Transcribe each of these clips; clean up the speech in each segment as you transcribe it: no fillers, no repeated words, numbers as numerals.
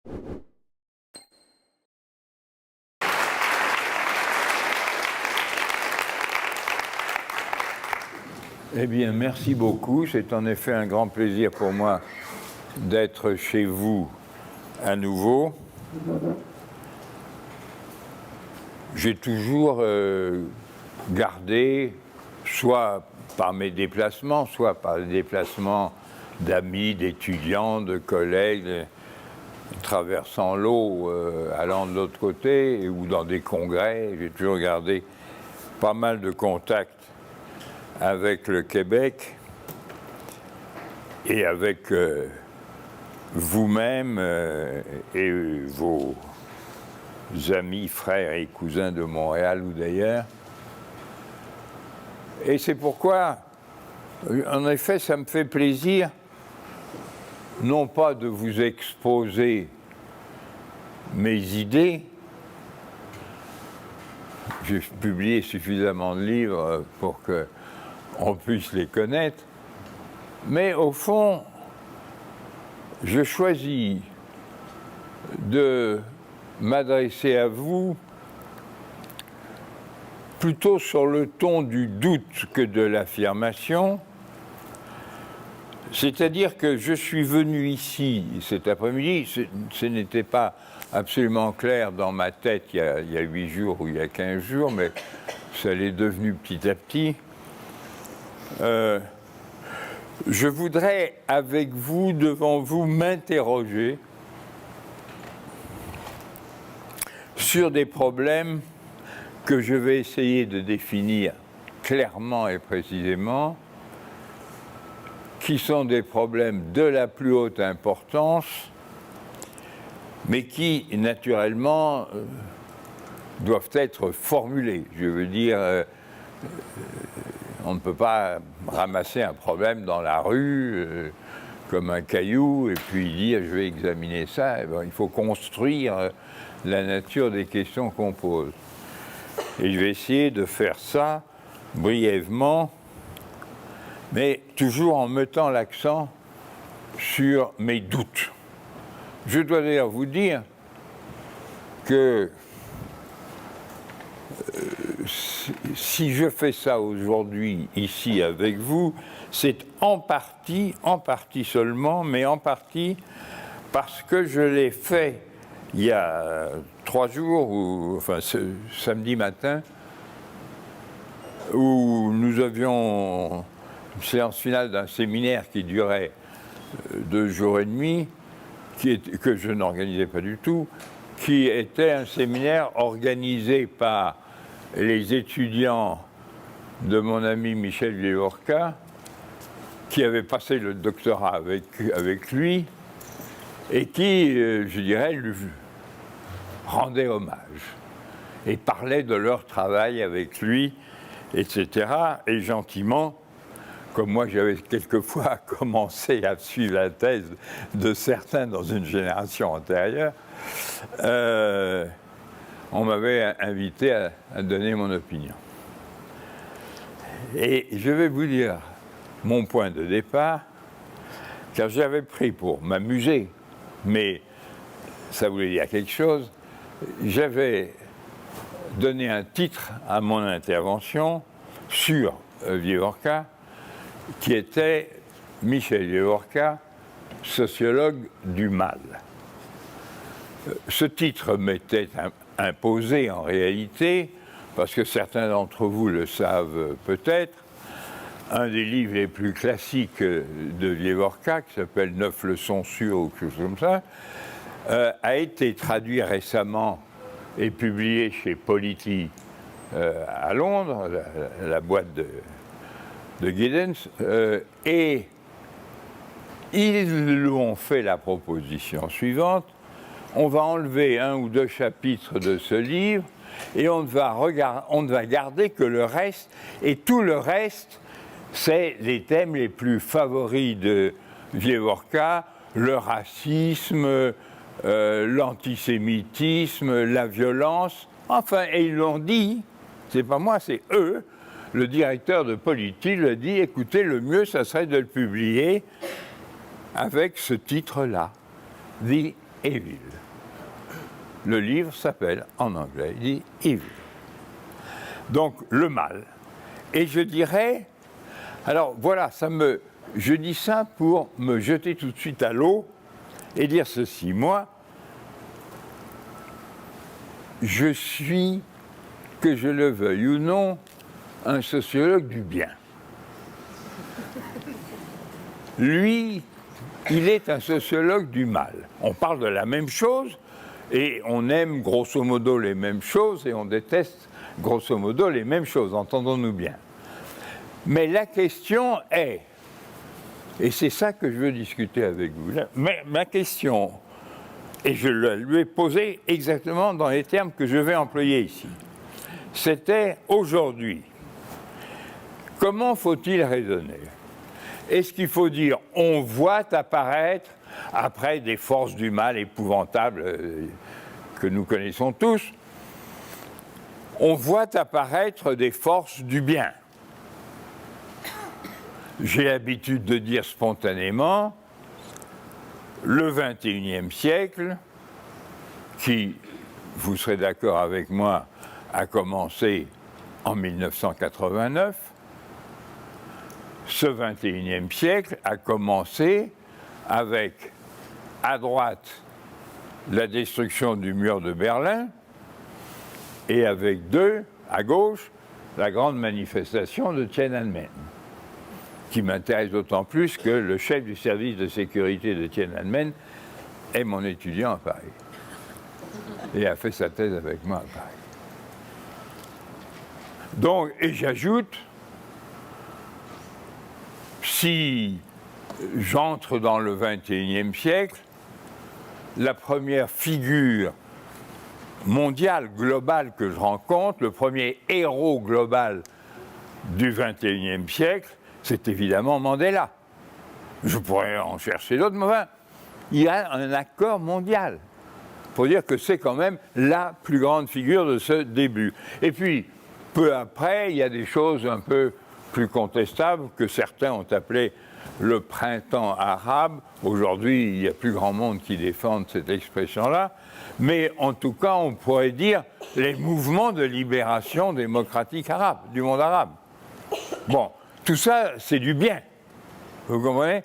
Eh bien, merci beaucoup. C'est en effet un grand plaisir pour moi d'être chez vous à nouveau. J'ai toujours gardé, soit par mes déplacements, soit par les déplacements d'amis, d'étudiants, de collègues, traversant l'eau, allant de l'autre côté, ou dans des congrès, j'ai toujours gardé pas mal de contacts avec le Québec et avec vous-même et vos amis, frères et cousins de Montréal ou d'ailleurs. Et c'est pourquoi, en effet, ça me fait plaisir, non pas de vous exposer mes idées, j'ai publié suffisamment de livres pour qu'on puisse les connaître, mais au fond, je choisis de m'adresser à vous plutôt sur le ton du doute que de l'affirmation, c'est-à-dire que je suis venu ici cet après-midi, ce n'était pas absolument clair dans ma tête il y a 8 jours ou il y a 15 jours, mais ça l'est devenu petit à petit. Je voudrais, avec vous, devant vous, m'interroger sur des problèmes que je vais essayer de définir clairement et précisément, qui sont des problèmes de la plus haute importance, mais qui, naturellement, doivent être formulés. Je veux dire, on ne peut pas ramasser un problème dans la rue comme un caillou et puis dire je vais examiner ça. Eh bien, il faut construire la nature des questions qu'on pose. Et je vais essayer de faire ça brièvement, mais toujours en mettant l'accent sur mes doutes. Je dois d'ailleurs vous dire que si je fais ça aujourd'hui, ici, avec vous, c'est en partie seulement, mais en partie parce que je l'ai fait il y a 3 jours, enfin samedi matin, où nous avions une séance finale d'un séminaire qui durait 2 jours et demi, que je n'organisais pas du tout, qui était un séminaire organisé par les étudiants de mon ami Michel Vievorka, qui avait passé le doctorat avec lui, et qui, je dirais, lui rendait hommage, et parlait de leur travail avec lui, etc. Et gentiment, comme moi j'avais quelquefois commencé à suivre la thèse de certains dans une génération antérieure, on m'avait invité à donner mon opinion. Et je vais vous dire mon point de départ, car j'avais pris pour m'amuser, mais ça voulait dire quelque chose, j'avais donné un titre à mon intervention sur Vievorka, qui était Michel Vievorka, sociologue du mal. Ce titre m'était imposé en réalité, parce que certains d'entre vous le savent peut-être, un des livres les plus classiques de Vievorka, qui s'appelle 9 leçons sûres ou quelque chose comme ça, a été traduit récemment et publié chez Polity à Londres, la boîte de Giddens, et ils lui ont fait la proposition suivante: on va enlever 1 ou 2 chapitres de ce livre et on ne va garder que le reste, et tout le reste, c'est les thèmes les plus favoris de Vievorka, le racisme, l'antisémitisme, la violence, enfin, et ils l'ont dit, c'est pas moi, c'est eux, le directeur de Polity le dit, écoutez, le mieux, ça serait de le publier avec ce titre-là, The Evil. Le livre s'appelle en anglais, il dit Evil. Donc le mal. Et je dirais, alors voilà, je dis ça pour me jeter tout de suite à l'eau et dire ceci. Moi, je suis, que je le veuille ou non, un sociologue du bien. Lui, il est un sociologue du mal. On parle de la même chose et on aime grosso modo les mêmes choses et on déteste grosso modo les mêmes choses, entendons-nous bien. Mais la question est, et c'est ça que je veux discuter avec vous, ma question, et je lui ai posée exactement dans les termes que je vais employer ici, c'était aujourd'hui, comment faut-il raisonner ? Est-ce qu'il faut dire on voit apparaître, après des forces du mal épouvantables que nous connaissons tous, on voit apparaître des forces du bien. J'ai l'habitude de dire spontanément, le XXIe siècle, qui, vous serez d'accord avec moi, a commencé en 1989, ce XXIe siècle a commencé avec, à droite, la destruction du mur de Berlin, et avec à gauche, la grande manifestation de Tiananmen, qui m'intéresse d'autant plus que le chef du service de sécurité de Tiananmen est mon étudiant à Paris, et a fait sa thèse avec moi à Paris. Donc, et j'ajoute, si j'entre dans le XXIe siècle, la première figure mondiale, globale que je rencontre, le premier héros global du XXIe siècle, c'est évidemment Mandela. Je pourrais en chercher d'autres, mais enfin, il y a un accord mondial pour dire que c'est quand même la plus grande figure de ce début. Et puis, peu après, il y a des choses un peu plus contestables que certains ont appelé le printemps arabe. Aujourd'hui, il y a plus grand monde qui défendent cette expression-là. Mais en tout cas, on pourrait dire les mouvements de libération démocratique arabe, du monde arabe. Bon, tout ça, c'est du bien. Vous comprenez ?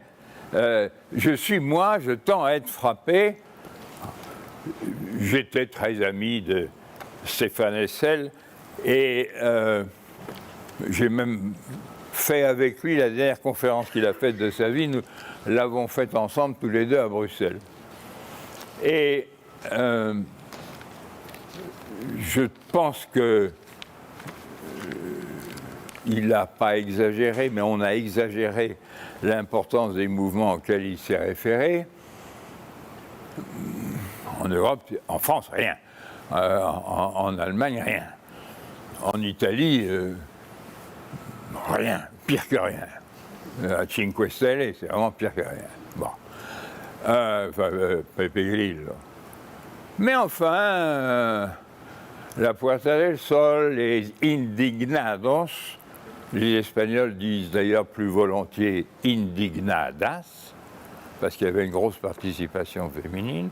Je tends à être frappé. J'étais très ami de Stéphane Hessel et j'ai même fait avec lui la dernière conférence qu'il a faite de sa vie. Nous l'avons faite ensemble tous les deux à Bruxelles. Et je pense que il n'a pas exagéré, mais on a exagéré l'importance des mouvements auxquels il s'est référé. En Europe, en France, rien. En Allemagne, rien. En Italie, rien. Pire que rien. À Cinque Stelle, c'est vraiment pire que rien. Bon. Pepe Grillo. Mais enfin, la Puerta del Sol, les indignados, les Espagnols disent d'ailleurs plus volontiers indignadas, parce qu'il y avait une grosse participation féminine.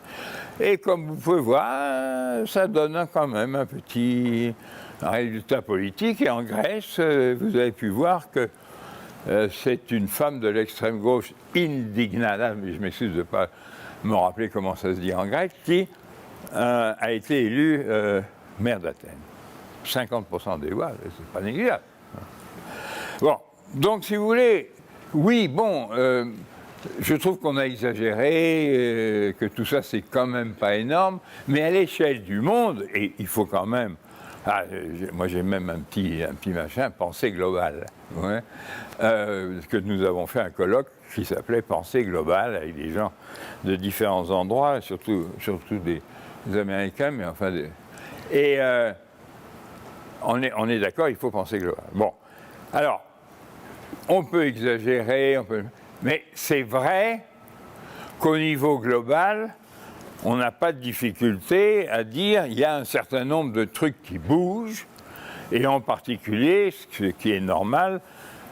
Et comme vous pouvez voir, ça donne quand même un petit résultat politique. Et en Grèce, vous avez pu voir que c'est une femme de l'extrême gauche, indignada, mais je m'excuse de ne pas me rappeler comment ça se dit en grec, qui a été élue maire d'Athènes. 50% des voix, c'est pas négligeable. Bon, donc si vous voulez, oui, bon, je trouve qu'on a exagéré, que tout ça c'est quand même pas énorme, mais à l'échelle du monde, et il faut quand même, moi j'ai même un petit machin, pensée globale, ouais, que nous avons fait un colloque qui s'appelait Pensée globale, avec des gens de différents endroits, surtout des Américains, mais enfin et on est d'accord, il faut penser global. Bon, alors, on peut exagérer, mais c'est vrai qu'au niveau global, on n'a pas de difficulté à dire il y a un certain nombre de trucs qui bougent, et en particulier, ce qui est normal,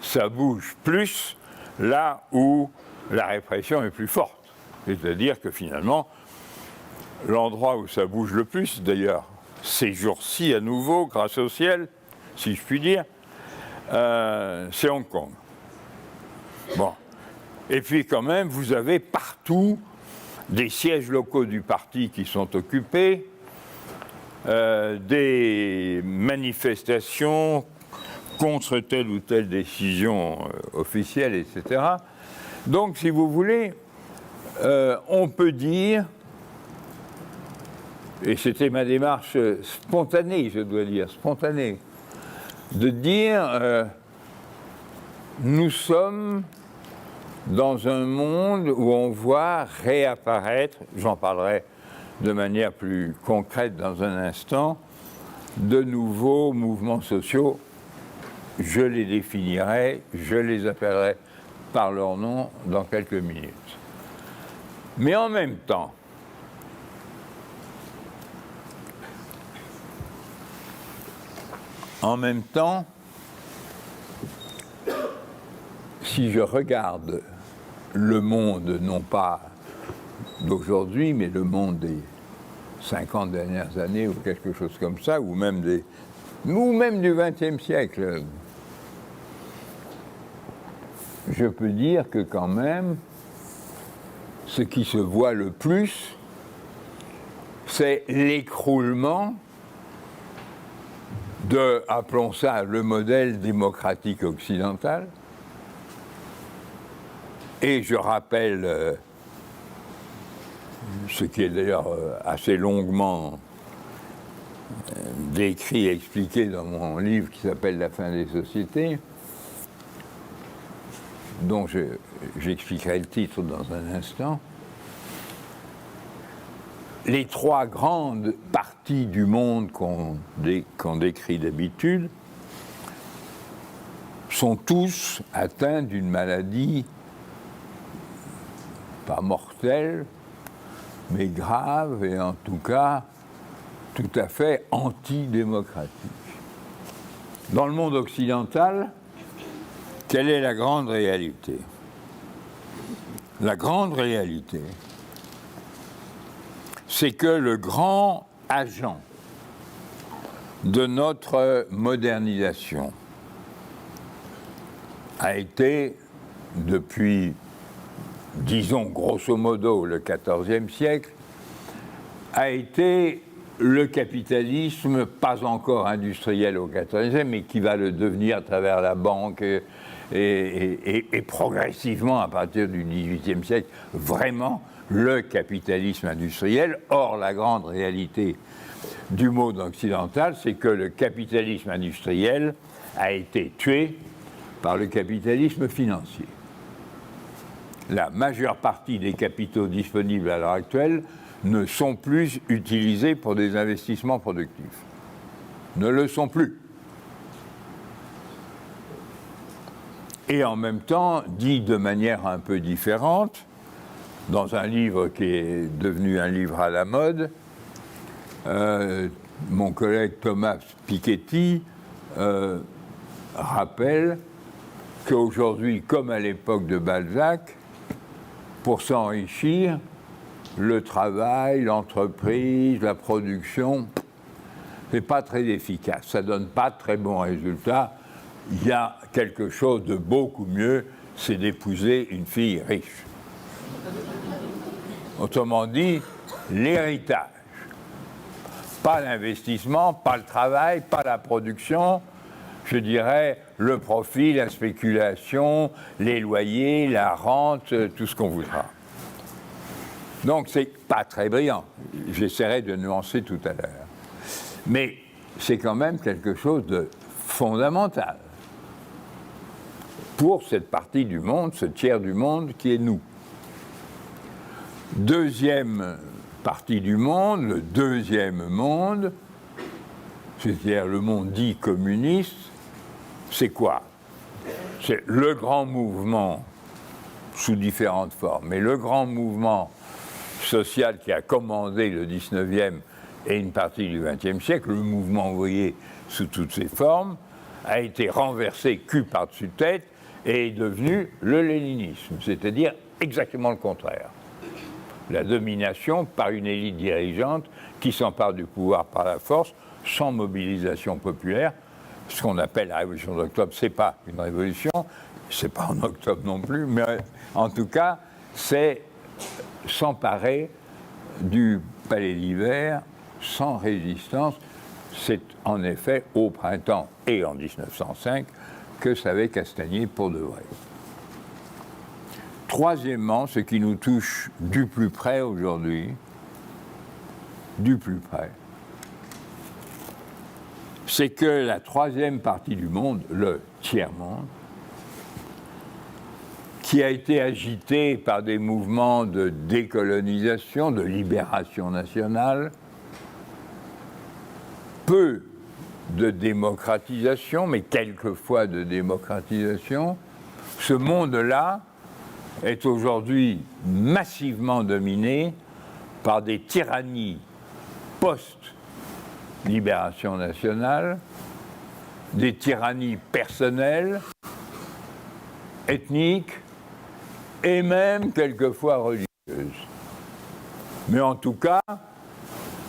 ça bouge plus là où la répression est plus forte. C'est-à-dire que finalement, l'endroit où ça bouge le plus, d'ailleurs, ces jours-ci à nouveau, grâce au ciel, si je puis dire, c'est Hong Kong. Bon. Et puis quand même, vous avez partout des sièges locaux du parti qui sont occupés, des manifestations contre telle ou telle décision officielle, etc. Donc, si vous voulez, on peut dire, et c'était ma démarche spontanée, je dois dire, spontanée, de dire nous sommes dans un monde où on voit réapparaître, j'en parlerai de manière plus concrète dans un instant, de nouveaux mouvements sociaux. Je les définirai, je les appellerai par leur nom dans quelques minutes. Mais en même temps, si je regarde le monde, non pas d'aujourd'hui, mais le monde des 50 dernières années ou quelque chose comme ça, ou même du XXe siècle, je peux dire que quand même, ce qui se voit le plus, c'est l'écroulement de, appelons ça, le modèle démocratique occidental. Et je rappelle ce qui est d'ailleurs assez longuement décrit et expliqué dans mon livre qui s'appelle « La fin des sociétés », dont j'expliquerai le titre dans un instant. Les trois grandes parties du monde qu'on décrit d'habitude sont tous atteints d'une maladie pas mortelle, mais grave et en tout cas tout à fait antidémocratique. Dans le monde occidental, quelle est la grande réalité? La grande réalité, c'est que le grand agent de notre modernisation a été, depuis, disons grosso modo, le XIVe siècle, a été le capitalisme, pas encore industriel au XIVe, mais qui va le devenir à travers la banque et progressivement, à partir du XVIIIe siècle, vraiment le capitalisme industriel. Or, la grande réalité du monde occidental, c'est que le capitalisme industriel a été tué par le capitalisme financier. La majeure partie des capitaux disponibles à l'heure actuelle ne sont plus utilisés pour des investissements productifs. Ne le sont plus. Et en même temps, dit de manière un peu différente, dans un livre qui est devenu un livre à la mode, mon collègue Thomas Piketty rappelle qu'aujourd'hui, comme à l'époque de Balzac, pour s'enrichir, le travail, l'entreprise, la production, c'est pas très efficace, ça donne pas de très bons résultats. Il y a quelque chose de beaucoup mieux, c'est d'épouser une fille riche. Autrement dit, l'héritage. Pas l'investissement, pas le travail, pas la production, je dirais le profit, la spéculation, les loyers, la rente, tout ce qu'on voudra. Donc c'est pas très brillant. J'essaierai de nuancer tout à l'heure. Mais c'est quand même quelque chose de fondamental pour cette partie du monde, ce tiers du monde qui est nous. Deuxième partie du monde, le deuxième monde, c'est-à-dire le monde dit communiste, c'est quoi? C'est le grand mouvement sous différentes formes, mais le grand mouvement social qui a commandé le 19e et une partie du 20e siècle, le mouvement ouvrier sous toutes ses formes, a été renversé cul par-dessus tête et est devenu le léninisme, c'est-à-dire exactement le contraire. la domination par une élite dirigeante qui s'empare du pouvoir par la force, sans mobilisation populaire. Ce qu'on appelle la révolution d'octobre, c'est pas une révolution, c'est pas en octobre non plus, mais en tout cas, c'est s'emparer du palais d'hiver sans résistance. C'est en effet au printemps et en 1905 que savait Castagnier pour de vrai. Troisièmement, ce qui nous touche du plus près aujourd'hui, du plus près, c'est que la troisième partie du monde, le tiers-monde, qui a été agitée par des mouvements de décolonisation, de libération nationale, peu de démocratisation, mais quelquefois de démocratisation, ce monde-là est aujourd'hui massivement dominé par des tyrannies post-libération nationale, des tyrannies personnelles, ethniques et même quelquefois religieuses. Mais en tout cas,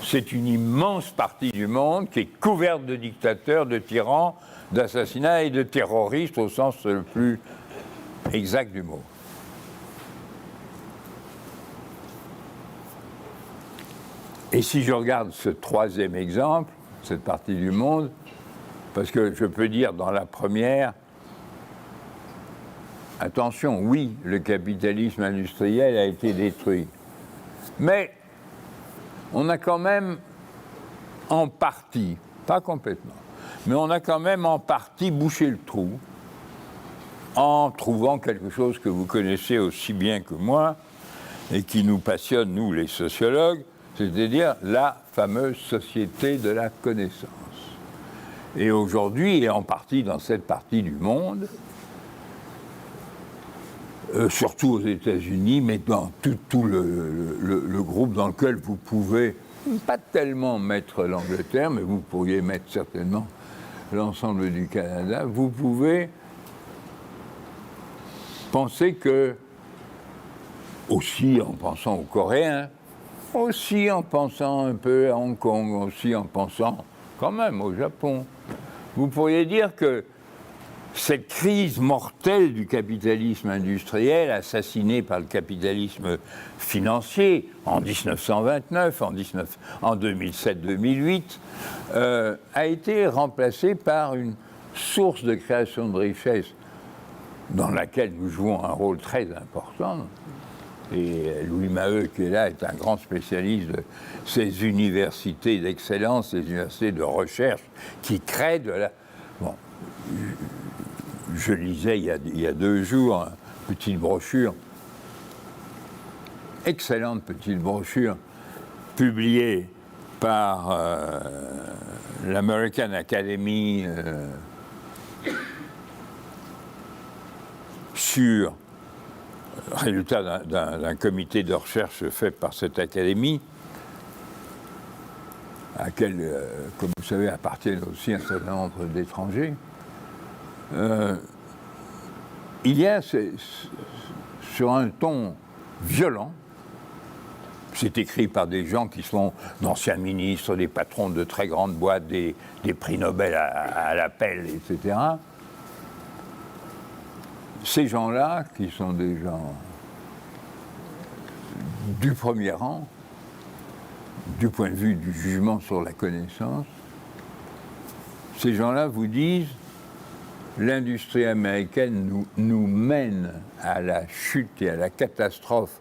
c'est une immense partie du monde qui est couverte de dictateurs, de tyrans, d'assassinats et de terroristes au sens le plus exact du mot. Et si je regarde ce troisième exemple, cette partie du monde, parce que je peux dire dans la première, attention, oui, le capitalisme industriel a été détruit, mais on a quand même en partie, pas complètement, mais on a quand même en partie bouché le trou en trouvant quelque chose que vous connaissez aussi bien que moi et qui nous passionne, nous les sociologues, c'est-à-dire la fameuse société de la connaissance. Et aujourd'hui, et en partie dans cette partie du monde, surtout aux États-Unis, mais dans tout le groupe dans lequel vous pouvez pas tellement mettre l'Angleterre, mais vous pourriez mettre certainement l'ensemble du Canada, vous pouvez penser que, aussi en pensant aux Coréens, aussi en pensant un peu à Hong Kong, aussi en pensant quand même au Japon, vous pourriez dire que cette crise mortelle du capitalisme industriel, assassiné par le capitalisme financier en 1929, en 2007-2008, a été remplacée par une source de création de richesse dans laquelle nous jouons un rôle très important. Et Louis Maheu, qui est là, est un grand spécialiste de ces universités d'excellence, ces universités de recherche qui créent de la... Bon, je lisais il y a 2 jours une petite brochure, excellente petite brochure, publiée par l'American Academy sur résultat d'un comité de recherche fait par cette académie, à laquelle, comme vous savez, appartiennent aussi un certain nombre d'étrangers. Il y a sur un ton violent, c'est écrit par des gens qui sont d'anciens ministres, des patrons de très grandes boîtes, des prix Nobel à l'appel, etc. Ces gens-là, qui sont des gens du premier rang, du point de vue du jugement sur la connaissance, ces gens-là vous disent l'industrie américaine nous mène à la chute et à la catastrophe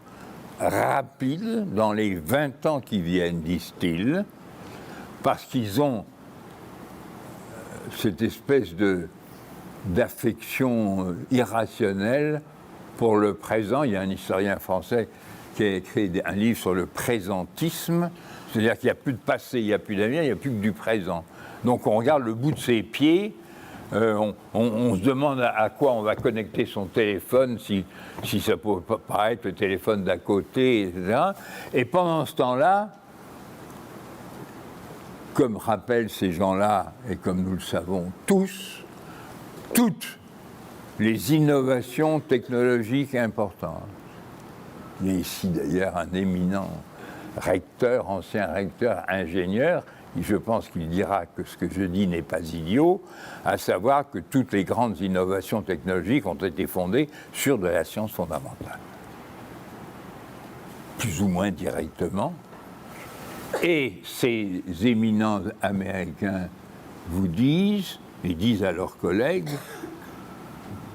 rapide dans les 20 ans qui viennent, disent-ils, parce qu'ils ont cette espèce d'affection irrationnelle pour le présent. Il y a un historien français qui a écrit un livre sur le présentisme, c'est-à-dire qu'il n'y a plus de passé, il n'y a plus d'avenir, il n'y a plus que du présent. Donc on regarde le bout de ses pieds, on se demande à quoi on va connecter son téléphone, si ça peut paraître le téléphone d'à côté, etc. Et pendant ce temps-là, comme rappellent ces gens-là, et comme nous le savons tous, toutes les innovations technologiques importantes Il y a ici d'ailleurs un éminent recteur, ancien recteur, ingénieur, et je pense qu'il dira que ce que je dis n'est pas idiot, à savoir que toutes les grandes innovations technologiques ont été fondées sur de la science fondamentale. Plus ou moins directement. Et ces éminents américains vous disent, et disent à leurs collègues,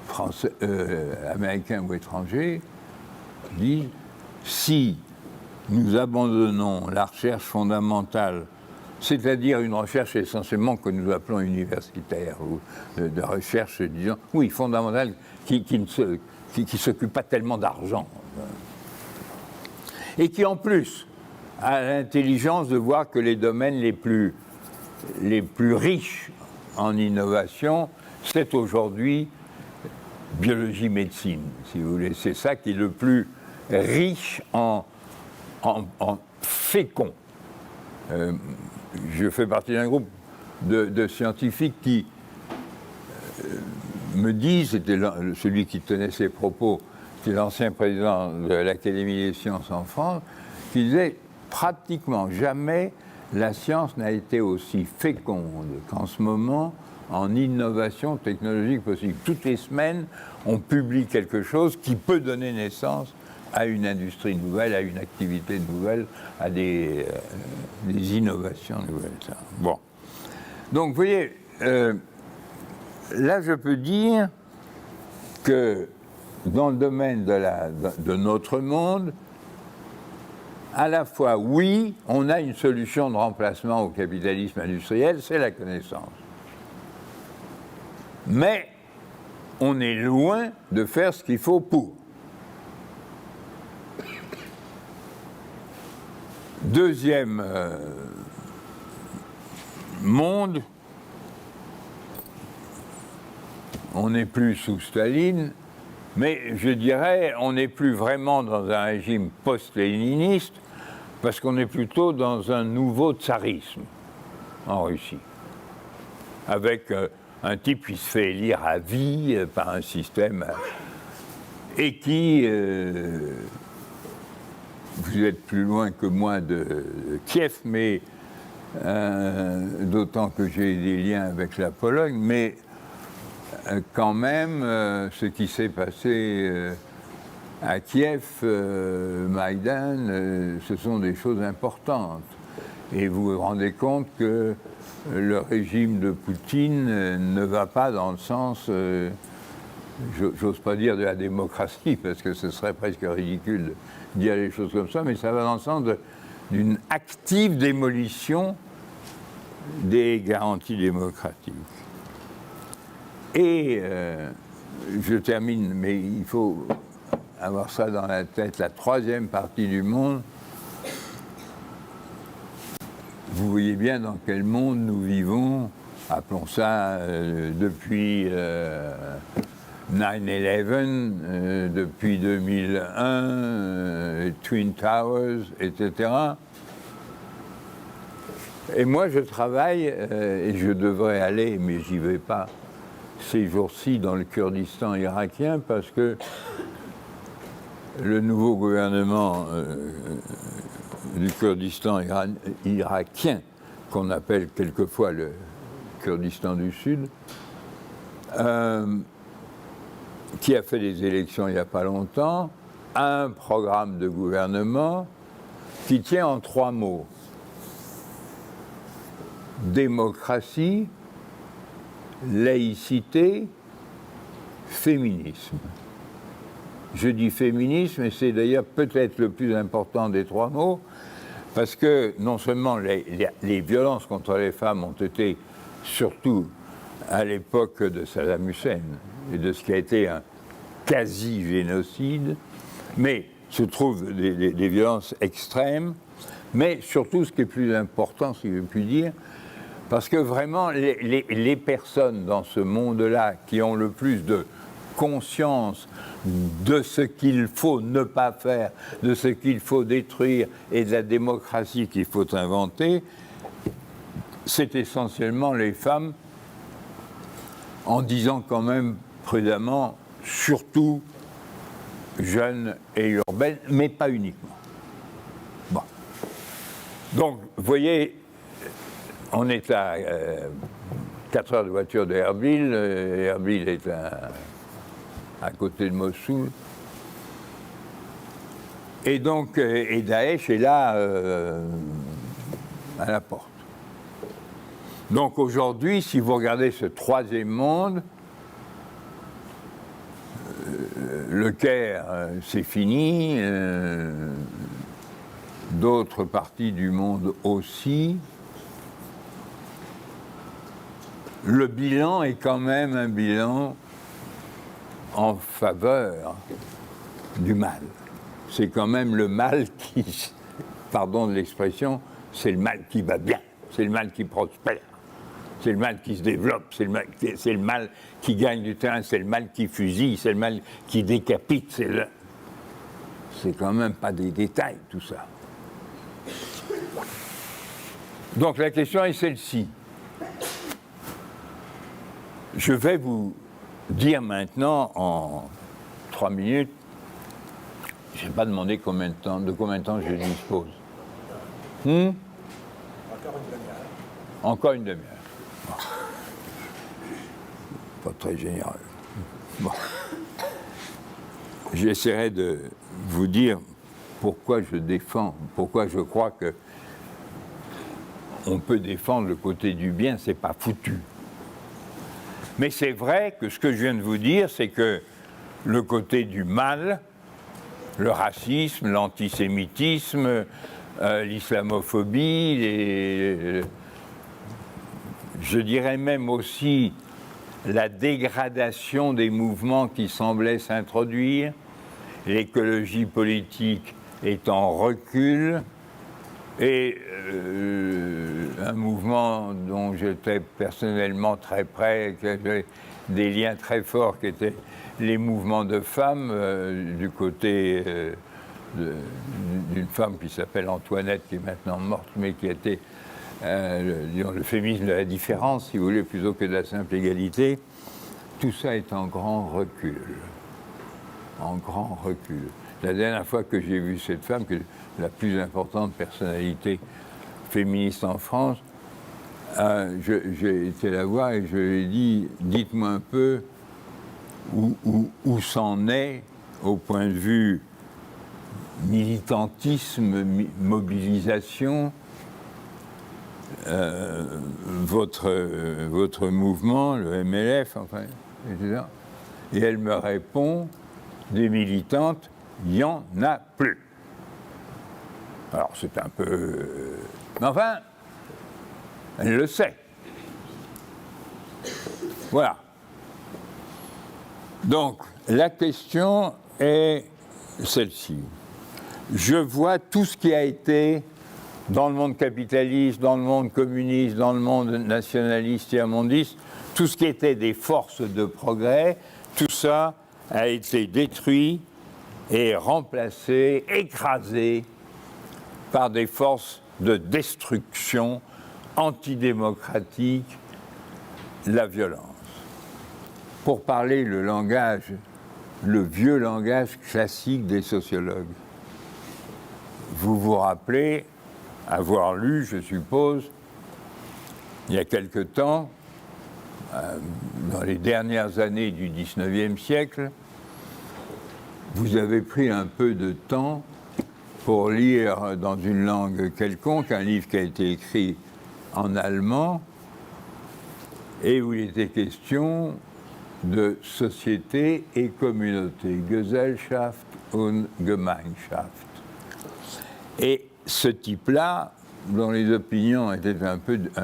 français, américains ou étrangers, disent, si nous abandonnons la recherche fondamentale, c'est-à-dire une recherche essentiellement que nous appelons universitaire, ou de recherche, disons, oui, fondamentale, qui ne s'occupe pas tellement d'argent, et qui en plus a l'intelligence de voir que les domaines les plus riches en innovation, c'est aujourd'hui biologie-médecine, si vous voulez. C'est ça qui est le plus riche en fécond. Je fais partie d'un groupe de scientifiques qui me disent, c'était celui qui tenait ces propos, c'est l'ancien président de l'Académie des sciences en France, qui disait pratiquement jamais la science n'a été aussi féconde qu'en ce moment en innovation technologique possible. Toutes les semaines, on publie quelque chose qui peut donner naissance à une industrie nouvelle, à une activité nouvelle, à des innovations nouvelles. Bon. Donc, vous voyez, là, je peux dire que dans le domaine de notre monde, à la fois, oui, on a une solution de remplacement au capitalisme industriel, c'est la connaissance. Mais on est loin de faire ce qu'il faut pour. Deuxième monde, on n'est plus sous Staline, mais je dirais on n'est plus vraiment dans un régime post-léniniste, parce qu'on est plutôt dans un nouveau tsarisme en Russie, avec un type qui se fait élire à vie par un système et qui, vous êtes plus loin que moi de Kiev, mais d'autant que j'ai des liens avec la Pologne, mais quand même, ce qui s'est passé à Kiev, Maïdan, ce sont des choses importantes. Et vous vous rendez compte que le régime de Poutine ne va pas dans le sens, j'ose pas dire de la démocratie, parce que ce serait presque ridicule de dire les choses comme ça, mais ça va dans le sens d'une active démolition des garanties démocratiques. Et je termine, mais il faut avoir ça dans la tête, la troisième partie du monde. Vous voyez bien dans quel monde nous vivons, appelons ça depuis 9/11, depuis 2001, Twin Towers, etc. Et moi je travaille, et je devrais aller, mais j'y vais pas, ces jours-ci dans le Kurdistan irakien, parce que le nouveau gouvernement du Kurdistan irakien, qu'on appelle quelquefois le Kurdistan du Sud, qui a fait des élections il n'y a pas longtemps, a un programme de gouvernement qui tient en 3 mots. Démocratie, laïcité, féminisme. Je dis féminisme, et c'est d'ailleurs peut-être le plus important des 3 mots, parce que non seulement les violences contre les femmes ont été, surtout à l'époque de Saddam Hussein, et de ce qui a été un quasi-génocide, mais se trouvent des violences extrêmes, mais surtout ce qui est plus important, si je puis dire, parce que vraiment les personnes dans ce monde-là qui ont le plus de conscience de ce qu'il faut ne pas faire, de ce qu'il faut détruire et de la démocratie qu'il faut inventer, c'est essentiellement les femmes, en disant quand même prudemment, surtout jeune et urbaine, mais pas uniquement. Bon. Donc, vous voyez, on est à 4 heures de voiture de Erbil. Erbil est à côté de Mossoul. Et donc, et Daesh est là à la porte. Donc aujourd'hui, si vous regardez ce troisième monde, le Caire, c'est fini, d'autres parties du monde aussi. Le bilan est quand même un bilan en faveur du mal. C'est quand même le mal qui, pardon de l'expression, c'est le mal qui va bien, c'est le mal qui prospère, c'est le mal qui se développe, c'est le mal qui gagne du terrain, c'est le mal qui fusille, c'est le mal qui décapite, c'est quand même pas des détails tout ça. Donc la question est celle-ci. Je vais vous dire maintenant en 3 minutes. Je n'ai pas demandé de combien de temps je dispose. Encore une demi-heure. Bon. Pas très généreux. Bon. J'essaierai de vous dire pourquoi je défends, pourquoi je crois que on peut défendre le côté du bien, c'est pas foutu. Mais c'est vrai que ce que je viens de vous dire, c'est que le côté du mal, le racisme, l'antisémitisme, l'islamophobie, je dirais même aussi la dégradation des mouvements qui semblaient s'introduire, l'écologie politique est en recul, et un mouvement dont j'étais personnellement très près, qui avait des liens très forts, qui étaient les mouvements de femmes, du côté d'une femme qui s'appelle Antoinette, qui est maintenant morte, mais qui était le féminisme de la différence, si vous voulez, plutôt que de la simple égalité. Tout ça est en grand recul. En grand recul. La dernière fois que j'ai vu cette femme, qui est la plus importante personnalité féministe en France, j'ai été la voir et je lui ai dit, dites-moi un peu où s'en est, au point de vue militantisme, mobilisation, votre mouvement, le MLF, enfin, etc. Et elle me répond, des militantes, il n'y en a plus. Alors c'est un peu... mais enfin, elle le sait. Voilà. Donc, la question est celle-ci. Je vois tout ce qui a été dans le monde capitaliste, dans le monde communiste, dans le monde nationaliste et amondiste, tout ce qui était des forces de progrès, tout ça a été détruit et remplacé, écrasé par des forces de destruction antidémocratique, la violence. Pour parler le vieux langage classique des sociologues. Vous vous rappelez avoir lu, je suppose, il y a quelque temps, dans les dernières années du XIXe siècle, vous avez pris un peu de temps pour lire dans une langue quelconque un livre qui a été écrit en allemand et où il était question de société et communauté, Gesellschaft und Gemeinschaft. Et ce type-là, dont les opinions étaient un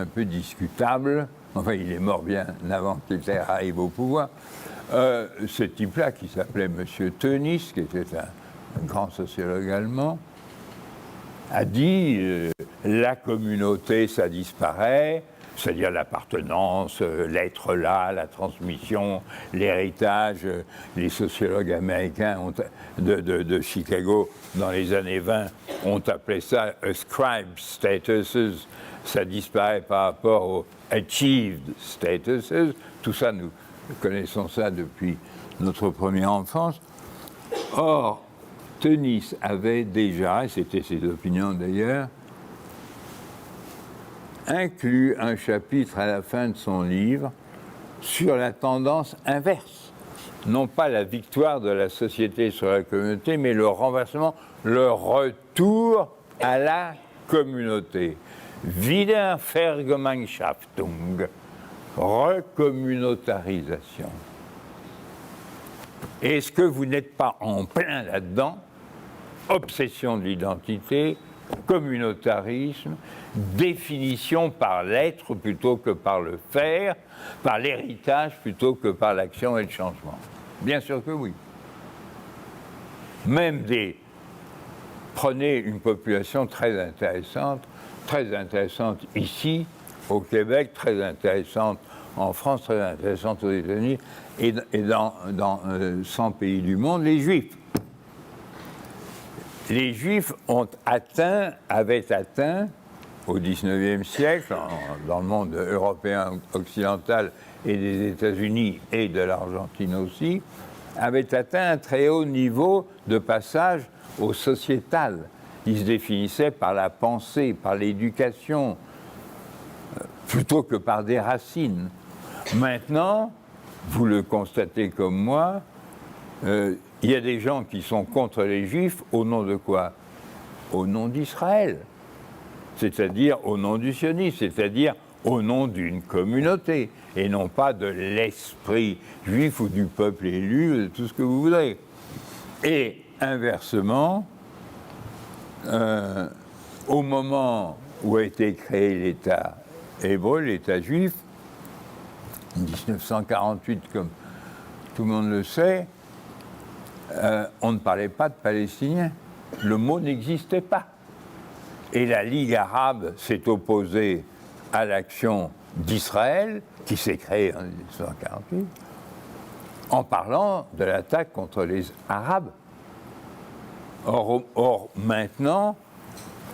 peu discutables, enfin il est mort bien avant qu'Hitler arrive au pouvoir, ce type-là qui s'appelait M. Tönnies, qui était un grand sociologue allemand, a dit la communauté ça disparaît, c'est-à-dire l'appartenance, l'être là, la transmission, l'héritage. Les sociologues américains de Chicago dans les années 20 ont appelé ça ascribed statuses, ça disparaît par rapport aux achieved statuses. Tout ça, nous connaissons ça depuis notre première enfance. Or, Tönnies avait déjà, et c'était ses opinions d'ailleurs, inclut un chapitre à la fin de son livre sur la tendance inverse. Non pas la victoire de la société sur la communauté, mais le renversement, le retour à la communauté. Wiedervergemeinschaftung, recommunautarisation. Est-ce que vous n'êtes pas en plein là-dedans? Obsession de l'identité, communautarisme, définition par l'être plutôt que par le faire, par l'héritage plutôt que par l'action et le changement. Bien sûr que oui. Prenez une population très intéressante ici, au Québec, très intéressante en France, très intéressante aux États-Unis et dans 100 pays du monde, les Juifs. Les Juifs avaient atteint, au XIXe siècle, dans le monde européen occidental et des États-Unis et de l'Argentine aussi, avaient atteint un très haut niveau de passage au sociétal. Ils se définissaient par la pensée, par l'éducation, plutôt que par des racines. Maintenant, vous le constatez comme moi, il y a des gens qui sont contre les Juifs au nom de quoi? Au nom d'Israël, c'est-à-dire au nom du sionisme, c'est-à-dire au nom d'une communauté, et non pas de l'esprit juif ou du peuple élu, de tout ce que vous voudrez. Et inversement, au moment où a été créé l'État hébreu, l'État juif, en 1948, comme tout le monde le sait, on ne parlait pas de Palestiniens. Le mot n'existait pas. Et la Ligue arabe s'est opposée à l'action d'Israël, qui s'est créée en 1948, en parlant de l'attaque contre les Arabes. Or maintenant,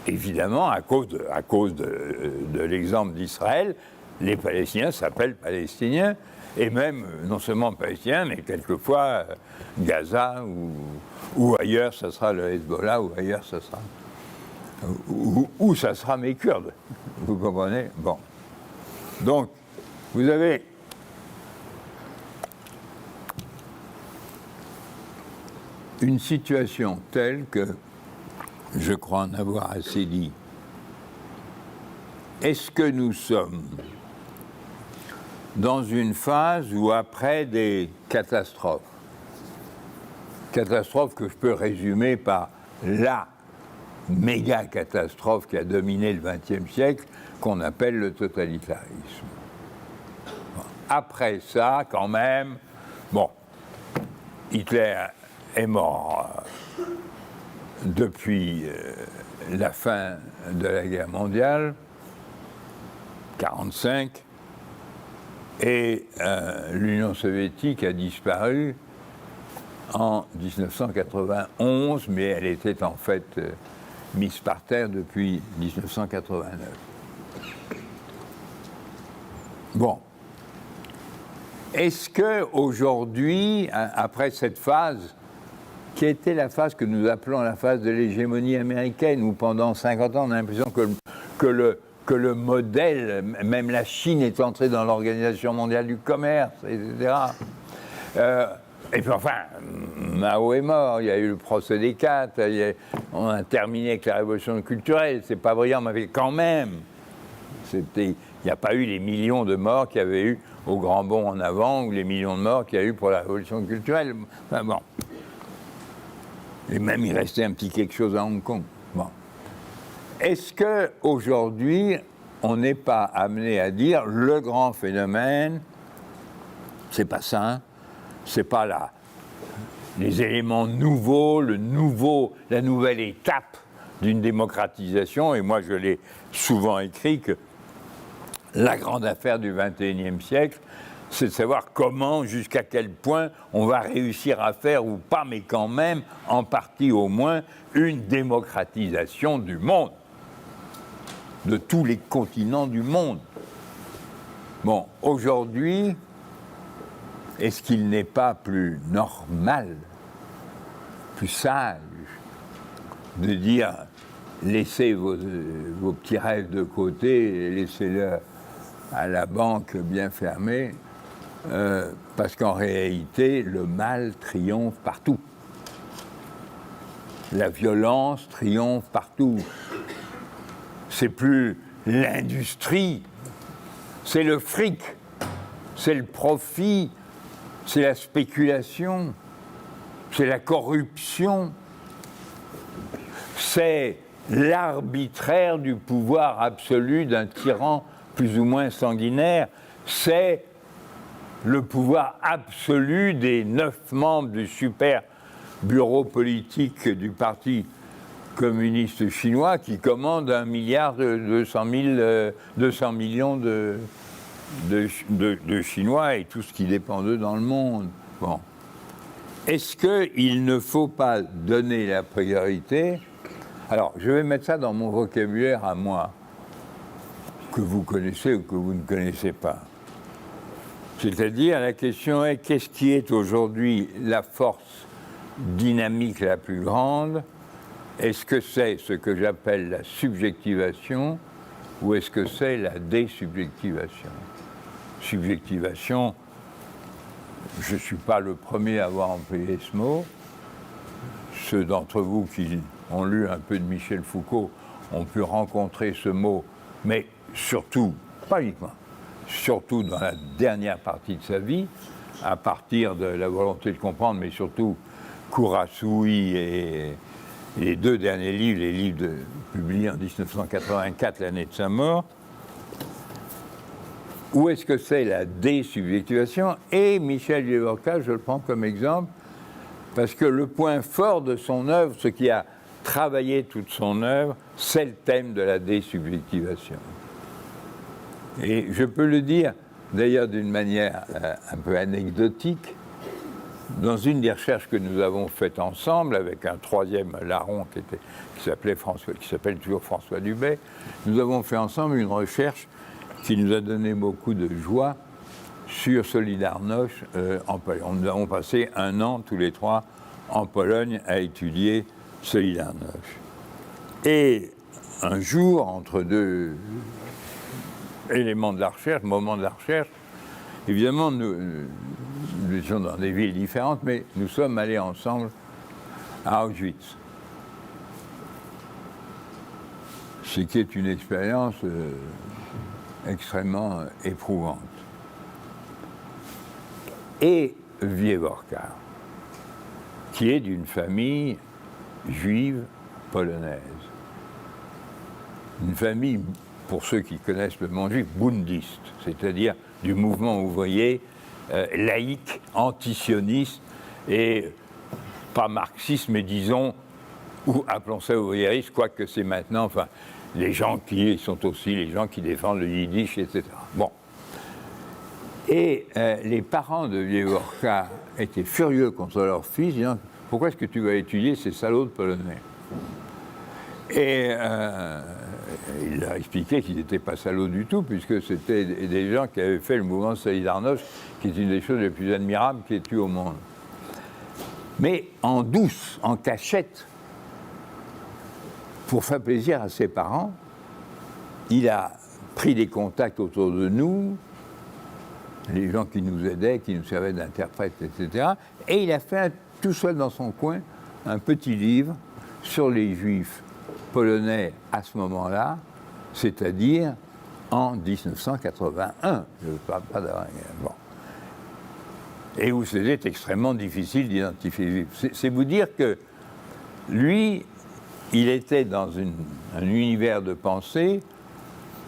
évidemment, à cause de l'exemple d'Israël, les Palestiniens s'appellent Palestiniens, et même, non seulement Palestiniens, mais quelquefois Gaza, ou ailleurs, ça sera le Hezbollah, ou ailleurs, ça sera... Ou ça sera mes Kurdes, vous comprenez? Bon. Donc, vous avez une situation telle que, je crois en avoir assez dit, est-ce que nous sommes dans une phase où, après des catastrophes que je peux résumer par la méga catastrophe qui a dominé le XXe siècle, qu'on appelle le totalitarisme. Bon. Après ça, quand même, bon, Hitler est mort depuis la fin de la guerre mondiale, 1945, et l'Union soviétique a disparu en 1991, mais elle était en fait mise par terre depuis 1989. Bon. Est-ce qu'aujourd'hui, après cette phase, qui était la phase que nous appelons la phase de l'hégémonie américaine, où pendant 50 ans on a l'impression que le modèle, même la Chine est entrée dans l'Organisation mondiale du commerce, etc. Et puis enfin, Mao est mort, il y a eu le procès des quatre, on a terminé avec la révolution culturelle, c'est pas brillant, mais quand même, il n'y a pas eu les millions de morts qu'il y avait eu au Grand Bond en avant, ou les millions de morts qu'il y a eu pour la révolution culturelle. Enfin bon. Et même il restait un petit quelque chose à Hong Kong. Bon. Est-ce qu'aujourd'hui, on n'est pas amené à dire le grand phénomène, c'est pas ça, c'est pas là. Les éléments nouveaux, la nouvelle étape d'une démocratisation, et moi je l'ai souvent écrit que la grande affaire du XXIe siècle, c'est de savoir comment, jusqu'à quel point on va réussir à faire ou pas, mais quand même, en partie au moins, une démocratisation du monde, de tous les continents du monde. Bon, aujourd'hui, est-ce qu'il n'est pas plus normal, plus sage de dire laissez vos petits rêves de côté et laissez-les à la banque bien fermée, parce qu'en réalité, le mal triomphe partout. La violence triomphe partout. C'est plus l'industrie, c'est le fric, c'est le profit, c'est la spéculation, c'est la corruption, c'est l'arbitraire du pouvoir absolu d'un tyran plus ou moins sanguinaire, c'est le pouvoir absolu des 9 membres du super bureau politique du Parti communiste chinois qui commande 1 milliard 200 millions de Chinois et tout ce qui dépend d'eux dans le monde. Bon. Est-ce qu'il ne faut pas donner la priorité? Alors, je vais mettre ça dans mon vocabulaire à moi, que vous connaissez ou que vous ne connaissez pas. C'est-à-dire, la question est, qu'est-ce qui est aujourd'hui la force dynamique la plus grande? Est-ce que c'est ce que j'appelle la subjectivation ou est-ce que c'est la désubjectivation? Subjectivation, je ne suis pas le premier à avoir employé ce mot. Ceux d'entre vous qui ont lu un peu de Michel Foucault ont pu rencontrer ce mot, mais surtout, pas uniquement, surtout dans la dernière partie de sa vie, à partir de la volonté de comprendre, mais surtout Kourasoui et les 2 derniers livres, les livres publiés en 1984, l'année de sa mort. Où est-ce que c'est la désubjectivation? Et Michel Vieux-Vorka, je le prends comme exemple, parce que le point fort de son œuvre, ce qui a travaillé toute son œuvre, c'est le thème de la désubjectivation. Et je peux le dire, d'ailleurs, d'une manière un peu anecdotique, dans une des recherches que nous avons faites ensemble, avec un 3e larron qui s'appelle toujours François Dubay, nous avons fait ensemble une recherche qui nous a donné beaucoup de joie sur Solidarność en Pologne. Nous avons passé 1 an, tous les 3, en Pologne à étudier Solidarność. Et un jour, entre 2 éléments de la recherche, moments de la recherche, évidemment, nous étions dans des villes différentes, mais nous sommes allés ensemble à Auschwitz. Ce qui est une expérience extrêmement éprouvante. Et Vieux-Vorka, qui est d'une famille juive polonaise. Une famille, pour ceux qui connaissent le monde juif, bundiste, c'est-à-dire du mouvement ouvrier laïque, antisioniste et pas marxiste, mais disons, ou appelons ça ouvriériste, quoique c'est maintenant, enfin, les gens qui sont aussi les gens qui défendent le yiddish, etc. Bon. Et les parents de Vieux-Vorka étaient furieux contre leur fils, disant « Pourquoi est-ce que tu vas étudier ces salauds de Polonais ?» Et il leur expliquait qu'ils n'étaient pas salauds du tout, puisque c'était des gens qui avaient fait le mouvement Solidarność, qui est une des choses les plus admirables qui ait eu au monde. Mais en douce, en cachette, pour faire plaisir à ses parents, il a pris des contacts autour de nous, les gens qui nous aidaient, qui nous servaient d'interprètes, etc. Et il a fait, tout seul dans son coin, un petit livre sur les Juifs polonais à ce moment-là, c'est-à-dire en 1981. Je ne parle pas d'avant. Bon. Et où c'était extrêmement difficile d'identifier les Juifs. C'est vous dire que lui, il était dans un univers de pensée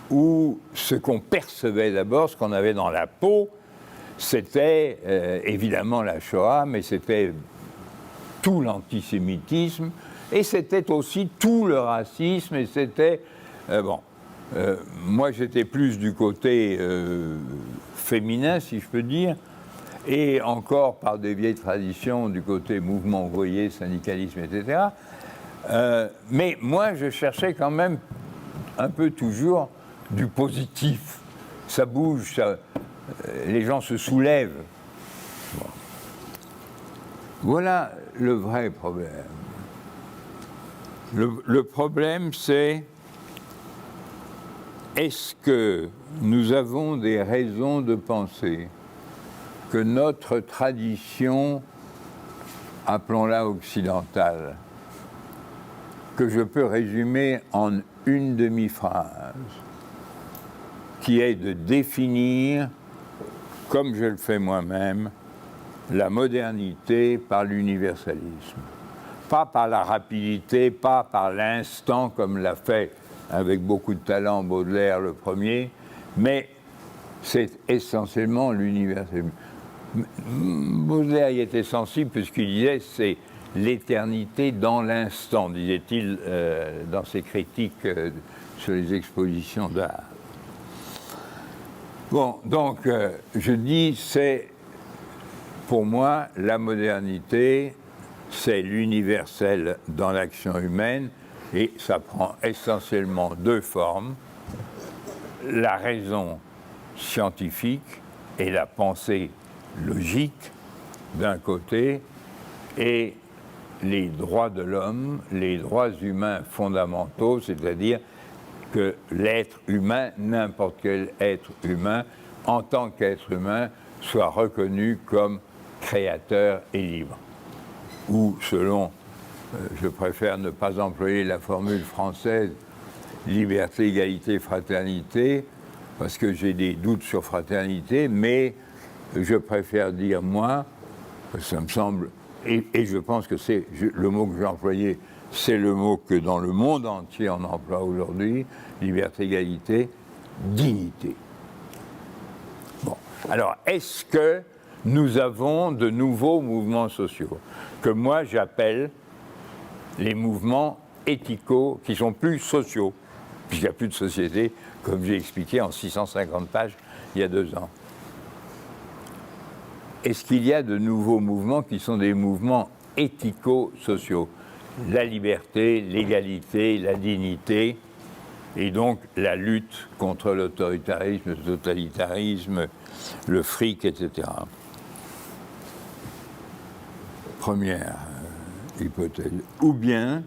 où ce qu'on percevait d'abord, ce qu'on avait dans la peau, c'était évidemment la Shoah, mais c'était tout l'antisémitisme, et c'était aussi tout le racisme, et c'était... moi, j'étais plus du côté féminin, si je peux dire, et encore par des vieilles traditions du côté mouvement ouvrier, syndicalisme, etc. Mais moi, je cherchais quand même un peu toujours du positif. Ça bouge, les gens se soulèvent. Bon. Voilà le vrai problème. Le problème, c'est est-ce que nous avons des raisons de penser que notre tradition, appelons-la occidentale, que je peux résumer en une demi-phrase, qui est de définir, comme je le fais moi-même, la modernité par l'universalisme. Pas par la rapidité, pas par l'instant, comme l'a fait avec beaucoup de talent Baudelaire le premier, mais c'est essentiellement l'universalisme. Baudelaire y était sensible puisqu'il disait c'est l'éternité dans l'instant, disait-il dans ses critiques sur les expositions d'art. Bon, donc je dis c'est pour moi la modernité, c'est l'universel dans l'action humaine et ça prend essentiellement deux formes, la raison scientifique et la pensée logique d'un côté et les droits de l'homme, les droits humains fondamentaux, c'est-à-dire que l'être humain, n'importe quel être humain, en tant qu'être humain, soit reconnu comme créateur et libre. Ou selon, je préfère ne pas employer la formule française, liberté, égalité, fraternité, parce que j'ai des doutes sur fraternité, mais je préfère dire moi, ça me semble, et je pense que c'est le mot que j'ai employé, c'est le mot que dans le monde entier on emploie aujourd'hui, liberté, égalité, dignité. Bon, alors est-ce que nous avons de nouveaux mouvements sociaux que moi j'appelle les mouvements éthicaux qui sont plus sociaux, puisqu'il n'y a plus de société, comme j'ai expliqué en 650 pages il y a 2 ans. Est-ce qu'il y a de nouveaux mouvements qui sont des mouvements éthico-sociaux? La liberté, l'égalité, la dignité, et donc la lutte contre l'autoritarisme, le totalitarisme, le fric, etc. Première hypothèse. Ou bien,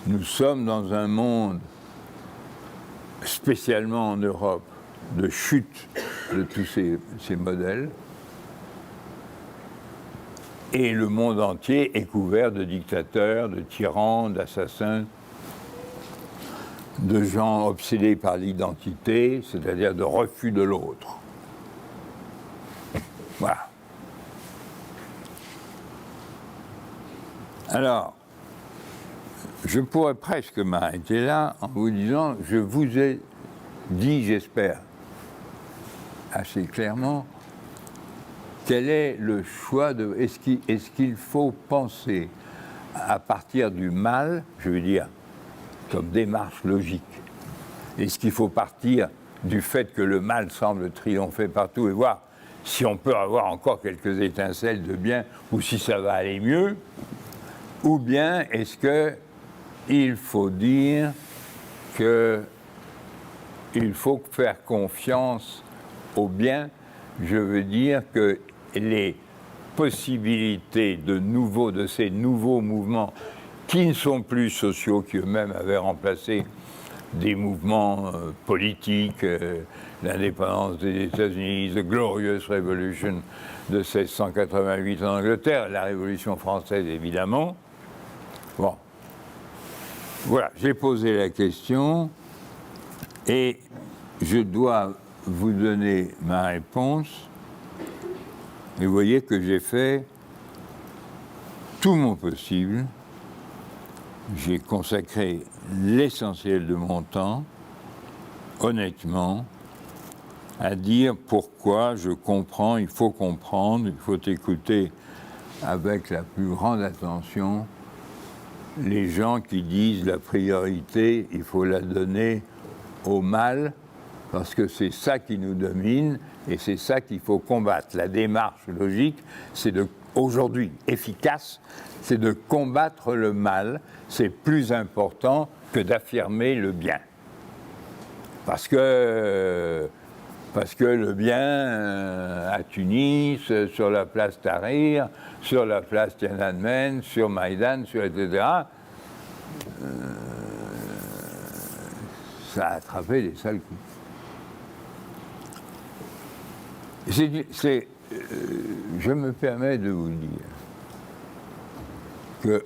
nous sommes dans un monde, spécialement en Europe, de chute de tous ces modèles, et le monde entier est couvert de dictateurs, de tyrans, d'assassins, de gens obsédés par l'identité, c'est-à-dire de refus de l'autre. Voilà. Alors, je pourrais presque m'arrêter là en vous disant, je vous ai dit, j'espère, assez clairement, quel est le choix de... Est-ce qu'il faut penser à partir du mal, je veux dire, comme démarche logique? Est-ce qu'il faut partir du fait que le mal semble triompher partout et voir si on peut avoir encore quelques étincelles de bien ou si ça va aller mieux? Ou bien est-ce qu'il faut dire qu'il faut faire confiance au bien? Je veux dire que les possibilités de ces nouveaux mouvements qui ne sont plus sociaux, qui eux-mêmes avaient remplacé des mouvements politiques, l'indépendance des États-Unis, the Glorious Revolution de 1688 en Angleterre, la Révolution française évidemment. Bon, voilà, j'ai posé la question et je dois vous donner ma réponse. Et vous voyez que j'ai fait tout mon possible. J'ai consacré l'essentiel de mon temps, honnêtement, à dire pourquoi je comprends, il faut comprendre, il faut écouter avec la plus grande attention les gens qui disent la priorité, il faut la donner au mal, parce que c'est ça qui nous domine et c'est ça qu'il faut combattre. La démarche logique, c'est aujourd'hui efficace, c'est de combattre le mal. C'est plus important que d'affirmer le bien. Parce que Parce que le bien à Tunis, sur la place Tahrir, sur la place Tiananmen, sur Maïdan, etc., ça a attrapé des sales coups. Je me permets de vous dire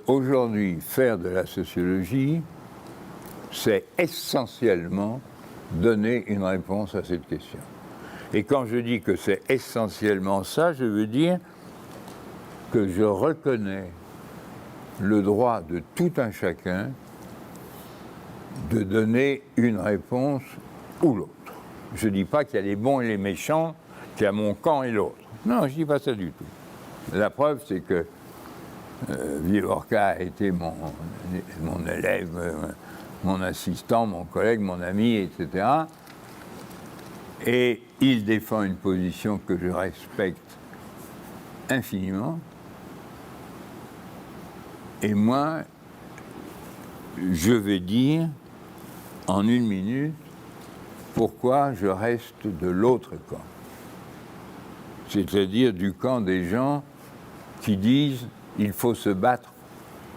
qu'aujourd'hui, faire de la sociologie, c'est essentiellement donner une réponse à cette question. Et quand je dis que c'est essentiellement ça, je veux dire que je reconnais le droit de tout un chacun de donner une réponse ou l'autre. Je ne dis pas qu'il y a les bons et les méchants, qu'il y a mon camp et l'autre. Non, je ne dis pas ça du tout. La preuve, c'est que Vivorca a été mon élève, mon assistant, mon collègue, mon ami, etc. Et il défend une position que je respecte infiniment. Et moi, je vais dire en une minute pourquoi je reste de l'autre camp. C'est-à-dire du camp des gens qui disent il faut se battre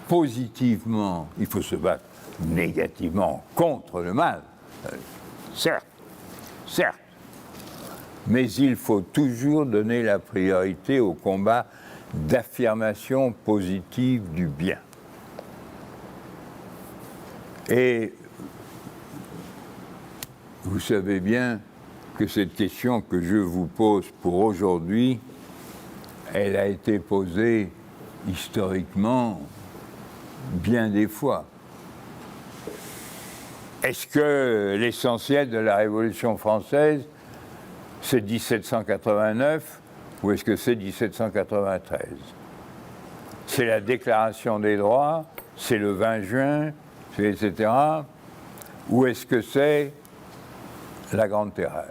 positivement, il faut se battre négativement contre le mal, certes, mais il faut toujours donner la priorité au combat d'affirmation positive du bien. Et vous savez bien que cette question que je vous pose pour aujourd'hui, elle a été posée historiquement bien des fois. Est-ce que l'essentiel de la Révolution française, c'est 1789 ou est-ce que c'est 1793 ? C'est la Déclaration des droits, c'est le 20 juin, etc. Ou est-ce que c'est la Grande Terreur ?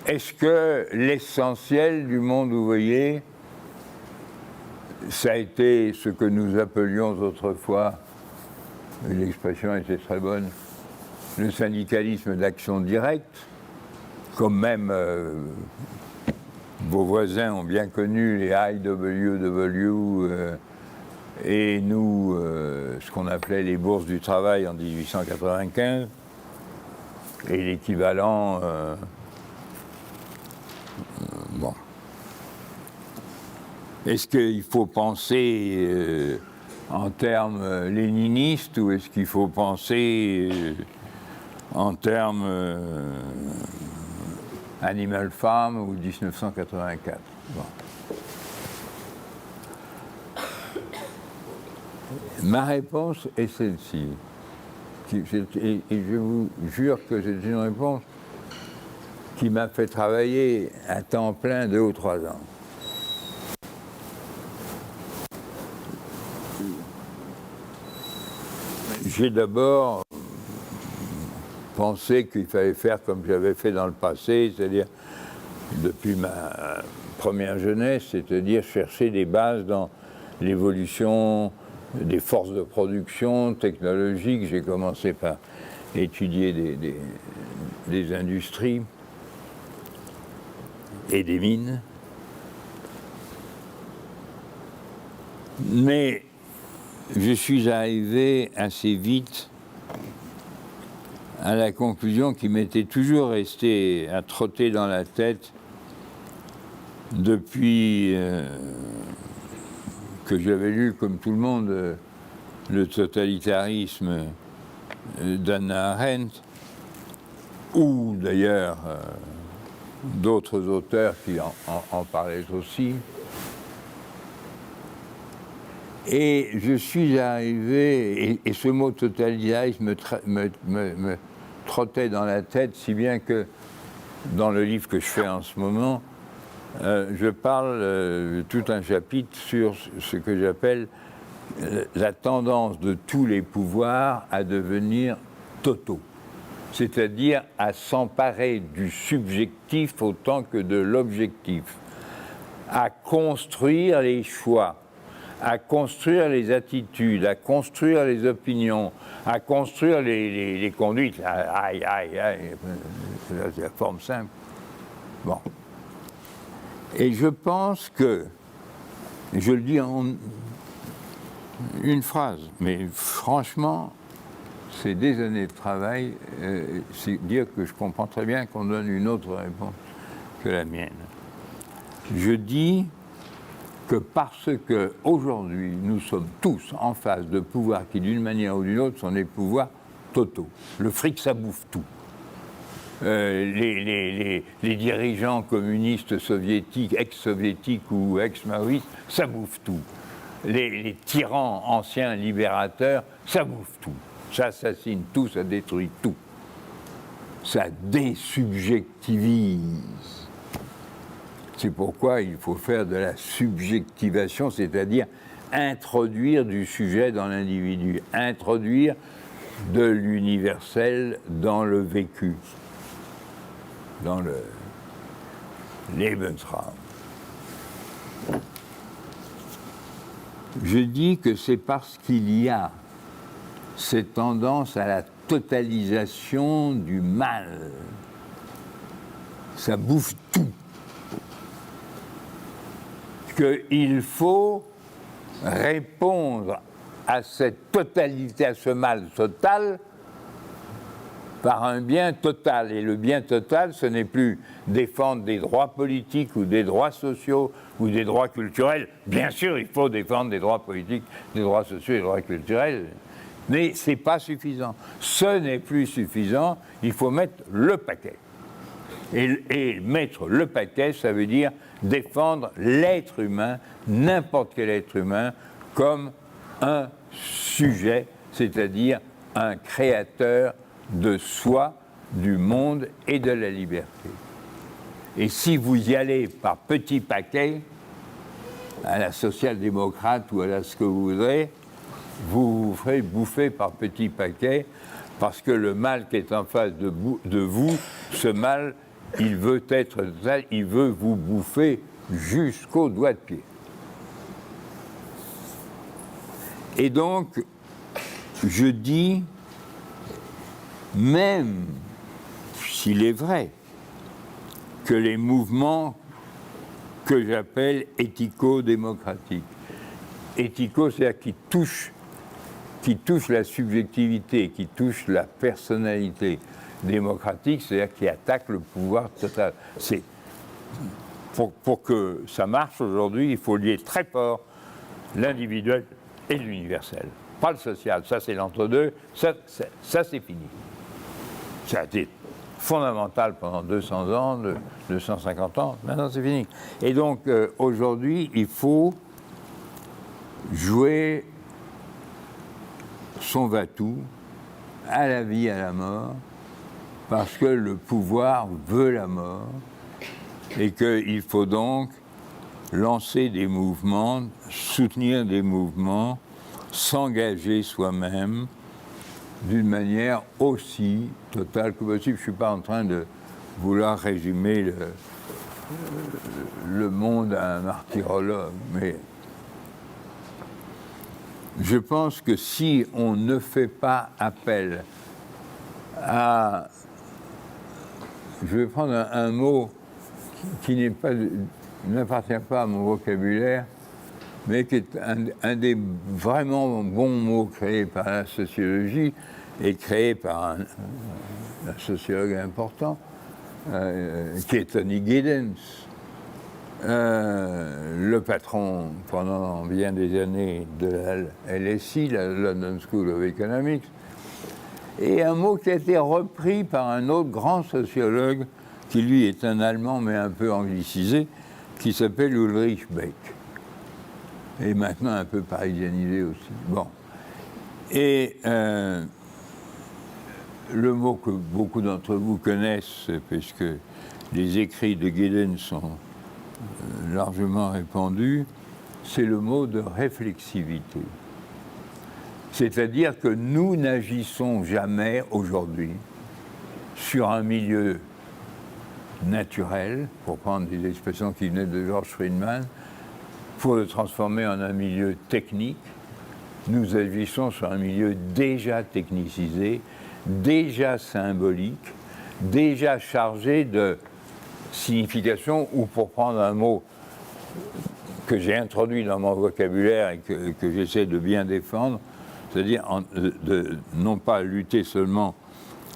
Est-ce que l'essentiel du monde ouvrier, ça a été ce que nous appelions autrefois, l'expression était très bonne, le syndicalisme d'action directe, comme même vos voisins ont bien connu les IWW et nous, ce qu'on appelait les bourses du travail en 1895, et l'équivalent... bon. Est-ce qu'il faut penser en termes léninistes ou est-ce qu'il faut penser en termes Animal Farm ou 1984 ? Bon. Ma réponse est celle-ci. Et je vous jure que c'est une réponse qui m'a fait travailler à temps plein 2 ou 3 ans. J'ai d'abord pensé qu'il fallait faire comme j'avais fait dans le passé, c'est-à-dire depuis ma première jeunesse, c'est-à-dire chercher des bases dans l'évolution des forces de production technologiques. J'ai commencé par étudier des industries et des mines. Mais je suis arrivé assez vite à la conclusion qui m'était toujours restée à trotter dans la tête depuis que j'avais lu, comme tout le monde, le totalitarisme d'Hannah Arendt, ou d'ailleurs d'autres auteurs qui en parlaient aussi. Et je suis arrivé, et ce mot totalitarisme me trottait dans la tête, si bien que dans le livre que je fais en ce moment, je parle tout un chapitre sur ce que j'appelle la tendance de tous les pouvoirs à devenir totaux, c'est-à-dire à s'emparer du subjectif autant que de l'objectif, à construire les choix, à construire les attitudes, à construire les opinions, à construire les conduites. Aïe, aïe, aïe. c'est la forme simple. Bon. Et je pense que, je le dis en une phrase, mais franchement, c'est des années de travail, c'est dire que je comprends très bien qu'on donne une autre réponse que la mienne. Je dis que parce qu'aujourd'hui, nous sommes tous en face de pouvoirs qui, d'une manière ou d'une autre, sont des pouvoirs totaux. Le fric, ça bouffe tout. Les dirigeants communistes soviétiques, ex-soviétiques ou ex-maoïstes, ça bouffe tout. Les tyrans anciens libérateurs, ça bouffe tout. Ça assassine tout, ça détruit tout. Ça désubjectivise. C'est pourquoi il faut faire de la subjectivation, c'est-à-dire introduire du sujet dans l'individu, introduire de l'universel dans le vécu, dans le Lebensraum. Je dis que c'est parce qu'il y a cette tendance à la totalisation du mal. Ça bouffe tout. Qu'il faut répondre à cette totalité, à ce mal total, par un bien total. Et le bien total, ce n'est plus défendre des droits politiques ou des droits sociaux ou des droits culturels. Bien sûr, il faut défendre des droits politiques, des droits sociaux et des droits culturels, mais ce n'est pas suffisant. Ce n'est plus suffisant, il faut mettre le paquet. Et mettre le paquet, ça veut dire défendre l'être humain, n'importe quel être humain, comme un sujet, c'est-à-dire un créateur de soi, du monde et de la liberté. Et si vous y allez par petits paquets, à la social-démocrate ou à la ce que vous voudrez, vous vous ferez bouffer par petits paquets, parce que le mal qui est en face de vous, ce mal, il veut vous bouffer jusqu'au doigt de pied. Et donc, je dis, même s'il est vrai que les mouvements que j'appelle éthico-démocratiques, éthico, c'est-à-dire qui touchent la subjectivité, qui touchent la personnalité, démocratique, c'est-à-dire qui attaquent le pouvoir total. Pour que ça marche aujourd'hui, il faut lier très fort l'individuel et l'universel. Pas le social, ça c'est l'entre-deux, ça c'est fini. Ça a été fondamental pendant 200 ans, 250 ans, maintenant c'est fini. Et donc aujourd'hui, il faut jouer son va-tout à la vie, à la mort, parce que le pouvoir veut la mort, et qu'il faut donc lancer des mouvements, soutenir des mouvements, s'engager soi-même d'une manière aussi totale que possible. Je ne suis pas en train de vouloir résumer le monde à un martyrologue, mais je pense que si on ne fait pas appel à... Je vais prendre un mot qui n'appartient pas à mon vocabulaire, mais qui est un des vraiment bons mots créés par la sociologie et créé par un sociologue important, qui est Tony Giddens, le patron pendant bien des années de la LSI, la London School of Economics, et un mot qui a été repris par un autre grand sociologue, qui lui est un Allemand mais un peu anglicisé, qui s'appelle Ulrich Beck, et maintenant un peu parisianisé aussi. Bon. Et le mot que beaucoup d'entre vous connaissent, puisque les écrits de Giddens sont largement répandus, c'est le mot de réflexivité. C'est-à-dire que nous n'agissons jamais aujourd'hui sur un milieu naturel, pour prendre des expressions qui venaient de George Friedman, pour le transformer en un milieu technique. Nous agissons sur un milieu déjà technicisé, déjà symbolique, déjà chargé de signification, ou pour prendre un mot que j'ai introduit dans mon vocabulaire et que j'essaie de bien défendre, c'est-à-dire de non pas lutter seulement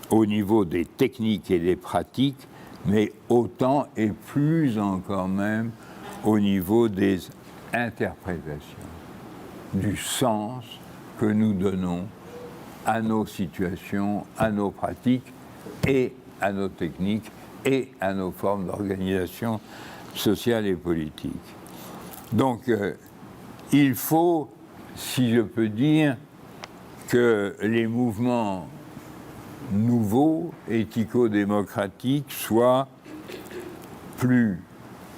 au niveau des techniques et des pratiques, mais autant et plus encore même au niveau des interprétations, du sens que nous donnons à nos situations, à nos pratiques et à nos techniques et à nos formes d'organisation sociale et politique. Donc, il faut, si je peux dire, que les mouvements nouveaux, éthico-démocratiques, soient plus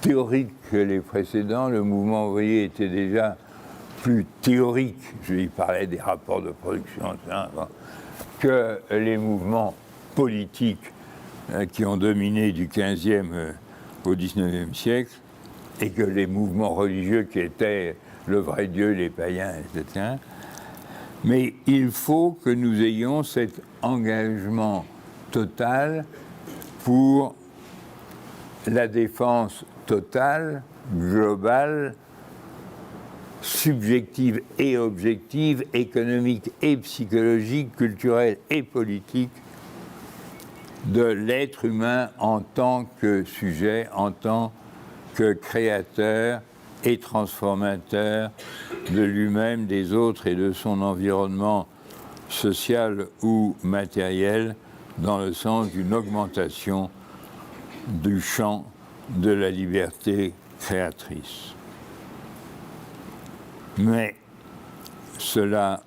théoriques que les précédents. Le mouvement ouvrier était déjà plus théorique, je lui parlais des rapports de production, que les mouvements politiques qui ont dominé du XVe au XIXe siècle, et que les mouvements religieux qui étaient le vrai Dieu, les païens, etc. Mais il faut que nous ayons cet engagement total pour la défense totale, globale, subjective et objective, économique et psychologique, culturelle et politique de l'être humain en tant que sujet, en tant que créateur et transformateur de lui-même, des autres et de son environnement social ou matériel, dans le sens d'une augmentation du champ de la liberté créatrice. Mais cela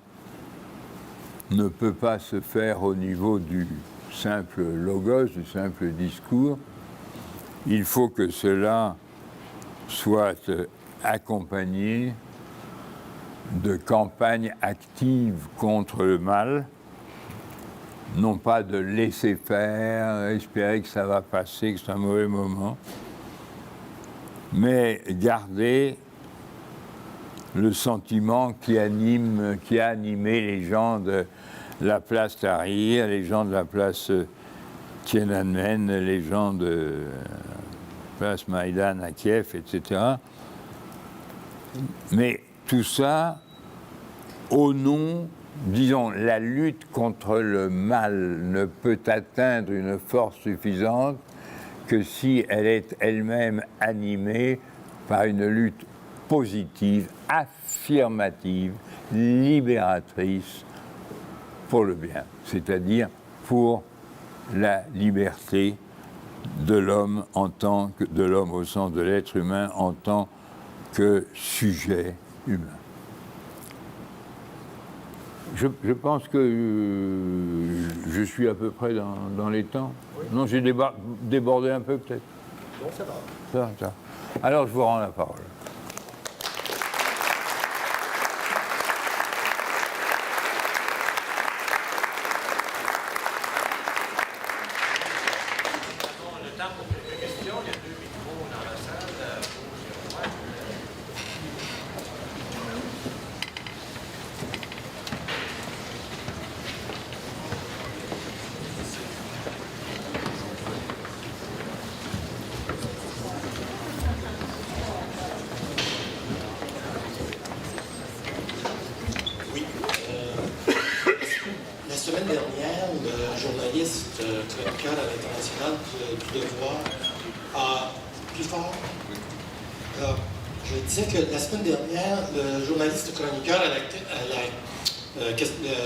ne peut pas se faire au niveau du simple logos, du simple discours. Il faut que cela soit accompagné de campagnes actives contre le mal, non pas de laisser faire, espérer que ça va passer, que c'est un mauvais moment, mais garder le sentiment qui a animé les gens de la place Tahrir, les gens de la place Tiananmen, les gens de place Maïdan à Kiev, etc. Mais tout ça au nom, disons, la lutte contre le mal ne peut atteindre une force suffisante que si elle est elle-même animée par une lutte positive, affirmative, libératrice pour le bien, c'est-à-dire pour la liberté de l'homme en tant que de l'homme au sens de l'être humain en tant que sujet humain. Je pense que je suis à peu près dans les temps. Oui. Non, j'ai débordé un peu peut-être. Non, ça va. Ça. Alors je vous rends la parole. Chroniqueur à l'international du devoir plus fort. Je disais que la semaine dernière, le journaliste chroniqueur à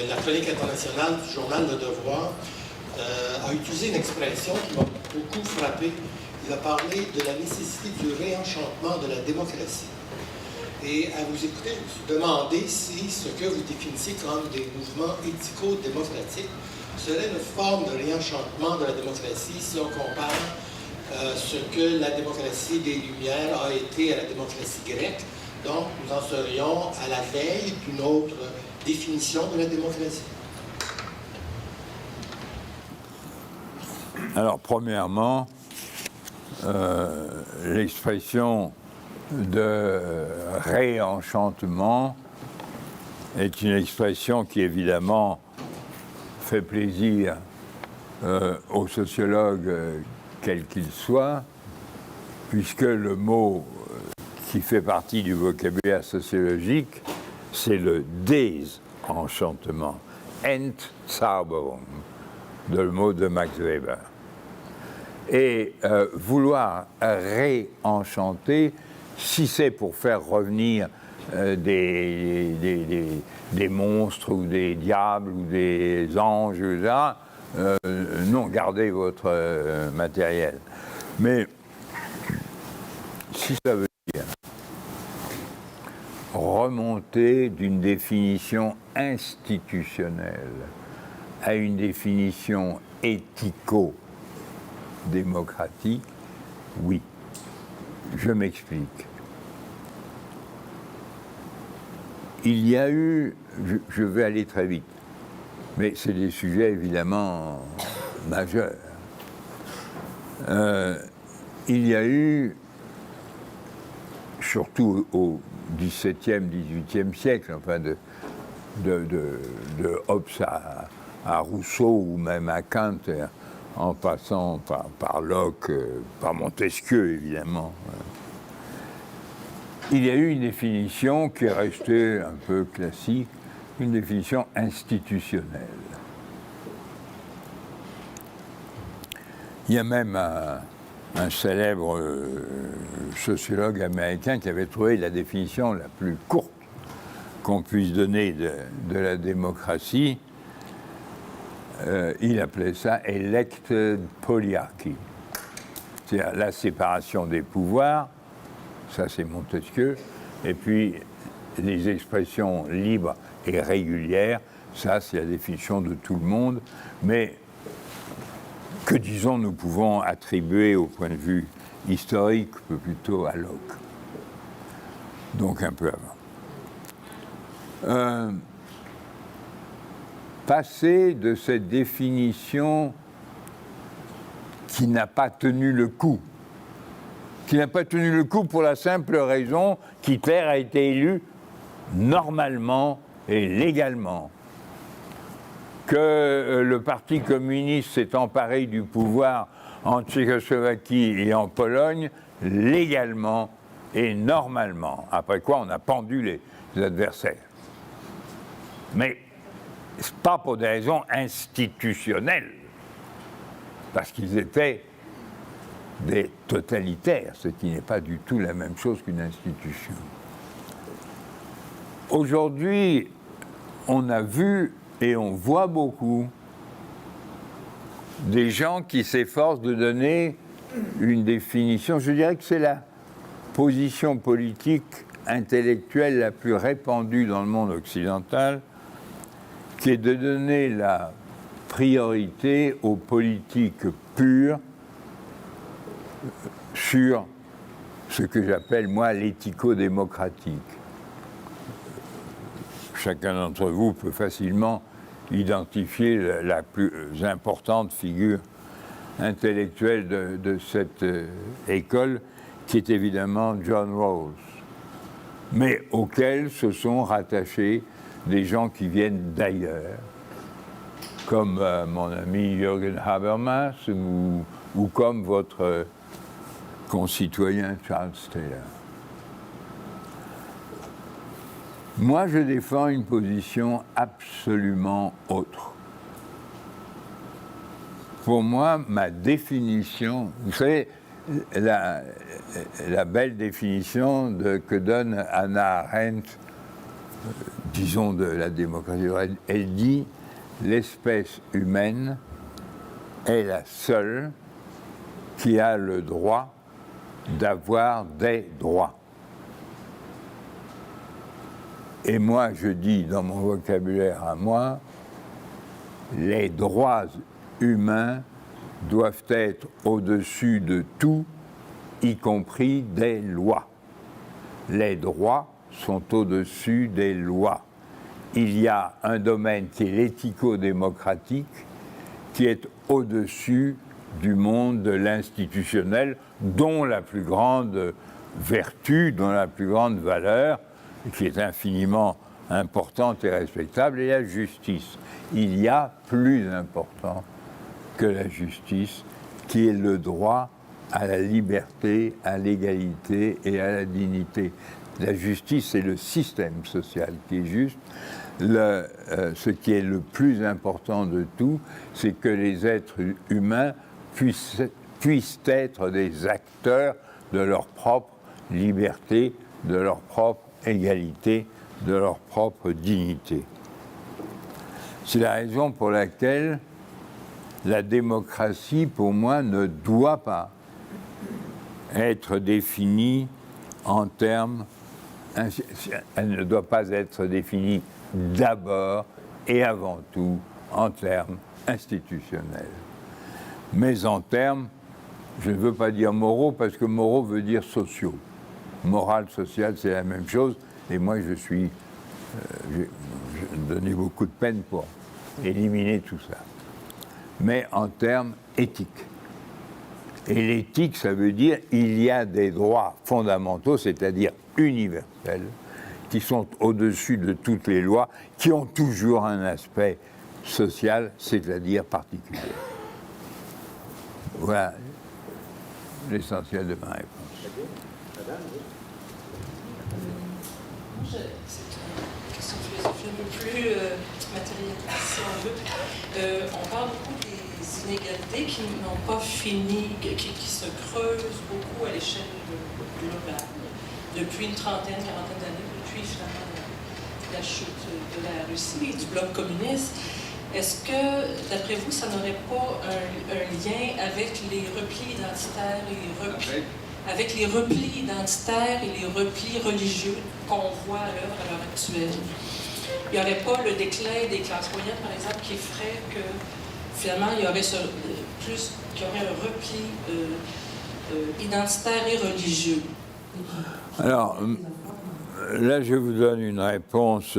la chronique internationale du journal Le Devoir a utilisé une expression qui m'a beaucoup frappé. Il a parlé de la nécessité du réenchantement de la démocratie. Et à vous écouter, je me suis demandé si ce que vous définissez comme des mouvements éthico-démocratiques serait une forme de réenchantement de la démocratie si on compare ce que la démocratie des Lumières a été à la démocratie grecque. Donc, nous en serions à la veille d'une autre définition de la démocratie. Alors, premièrement, l'expression de réenchantement est une expression qui, évidemment, fait plaisir aux sociologues, quels qu'ils soient, puisque le mot qui fait partie du vocabulaire sociologique, c'est le désenchantement, Entzauberung, de le mot de Max Weber. Et vouloir réenchanter, si c'est pour faire revenir des monstres ou des diables ou des anges, non, gardez votre matériel. Mais si ça veut dire remonter d'une définition institutionnelle à une définition éthico-démocratique, oui. Je m'explique. Il y a eu, je vais aller très vite, mais c'est des sujets évidemment majeurs. Il y a eu, surtout au XVIIe, XVIIIe siècle, enfin de Hobbes à Rousseau ou même à Kant, en passant par Locke, par Montesquieu évidemment. Il y a eu une définition qui est restée un peu classique, une définition institutionnelle. Il y a même un célèbre sociologue américain qui avait trouvé la définition la plus courte qu'on puisse donner de la démocratie. Il appelait ça « elected polyarchy », c'est-à-dire la séparation des pouvoirs, ça c'est Montesquieu, et puis les expressions libres et régulières, ça c'est la définition de tout le monde, mais que, disons, nous pouvons attribuer au point de vue historique plutôt à Locke, donc un peu avant. Passer de cette définition qui n'a pas tenu le coup, pour la simple raison qu'Hitler a été élu normalement et légalement, que le Parti communiste s'est emparé du pouvoir en Tchécoslovaquie et en Pologne légalement et normalement, après quoi on a pendu les adversaires. Mais pas pour des raisons institutionnelles, parce qu'ils étaient des totalitaires, ce qui n'est pas du tout la même chose qu'une institution. Aujourd'hui, on a vu et on voit beaucoup des gens qui s'efforcent de donner une définition. Je dirais que c'est la position politique intellectuelle la plus répandue dans le monde occidental, qui est de donner la priorité aux politiques pures sur ce que j'appelle, moi, l'éthico-démocratique. Chacun d'entre vous peut facilement identifier la plus importante figure intellectuelle de cette école, qui est évidemment John Rawls, mais auquel se sont rattachés des gens qui viennent d'ailleurs, comme mon ami Jürgen Habermas ou comme votre concitoyen Charles Taylor. Moi, je défends une position absolument autre. Pour moi, ma définition, vous savez, la belle définition que donne Hannah Arendt, disons, de la démocratie, elle dit « l'espèce humaine est la seule qui a le droit d'avoir des droits ». Et moi, je dis dans mon vocabulaire à moi, les droits humains doivent être au-dessus de tout, y compris des lois. Les droits sont au-dessus des lois. Il y a un domaine qui est l'éthico-démocratique, qui est au-dessus du monde de l'institutionnel, dont la plus grande vertu, dont la plus grande valeur, qui est infiniment importante et respectable, est la justice. Il y a plus important que la justice, qui est le droit à la liberté, à l'égalité et à la dignité. La justice, c'est le système social qui est juste. Ce qui est le plus important de tout, c'est que les êtres humains puissent être des acteurs de leur propre liberté, de leur propre égalité, de leur propre dignité. C'est la raison pour laquelle la démocratie, pour moi, ne doit pas être définie en termes... Elle ne doit pas être définie d'abord et avant tout en termes institutionnels. Mais en termes, je ne veux pas dire moraux, parce que moraux veut dire sociaux. Moral, social, c'est la même chose. Et moi, j'ai donné beaucoup de peine pour éliminer tout ça. Mais en termes éthiques. Et l'éthique, ça veut dire qu'il y a des droits fondamentaux, c'est-à-dire universels, qui sont au-dessus de toutes les lois, qui ont toujours un aspect social, c'est-à-dire particulier. Voilà l'essentiel de ma réponse. Madame, oui. C'est une question de philosophie un peu plus matérielle, si on veut. On parle beaucoup des inégalités qui n'ont pas fini, qui se creusent beaucoup à l'échelle globale, depuis une trentaine, quarantaine d'années, depuis finalement la chute de la Russie et du bloc communiste. Est-ce que, d'après vous, ça n'aurait pas un lien avec les replis identitaires avec les replis identitaires et les replis religieux qu'on voit à l'heure actuelle? Il n'y aurait pas le déclin des classes moyennes, par exemple, qui ferait que, finalement, il y aurait un repli identitaire et religieux? Alors, là, je vous donne une réponse,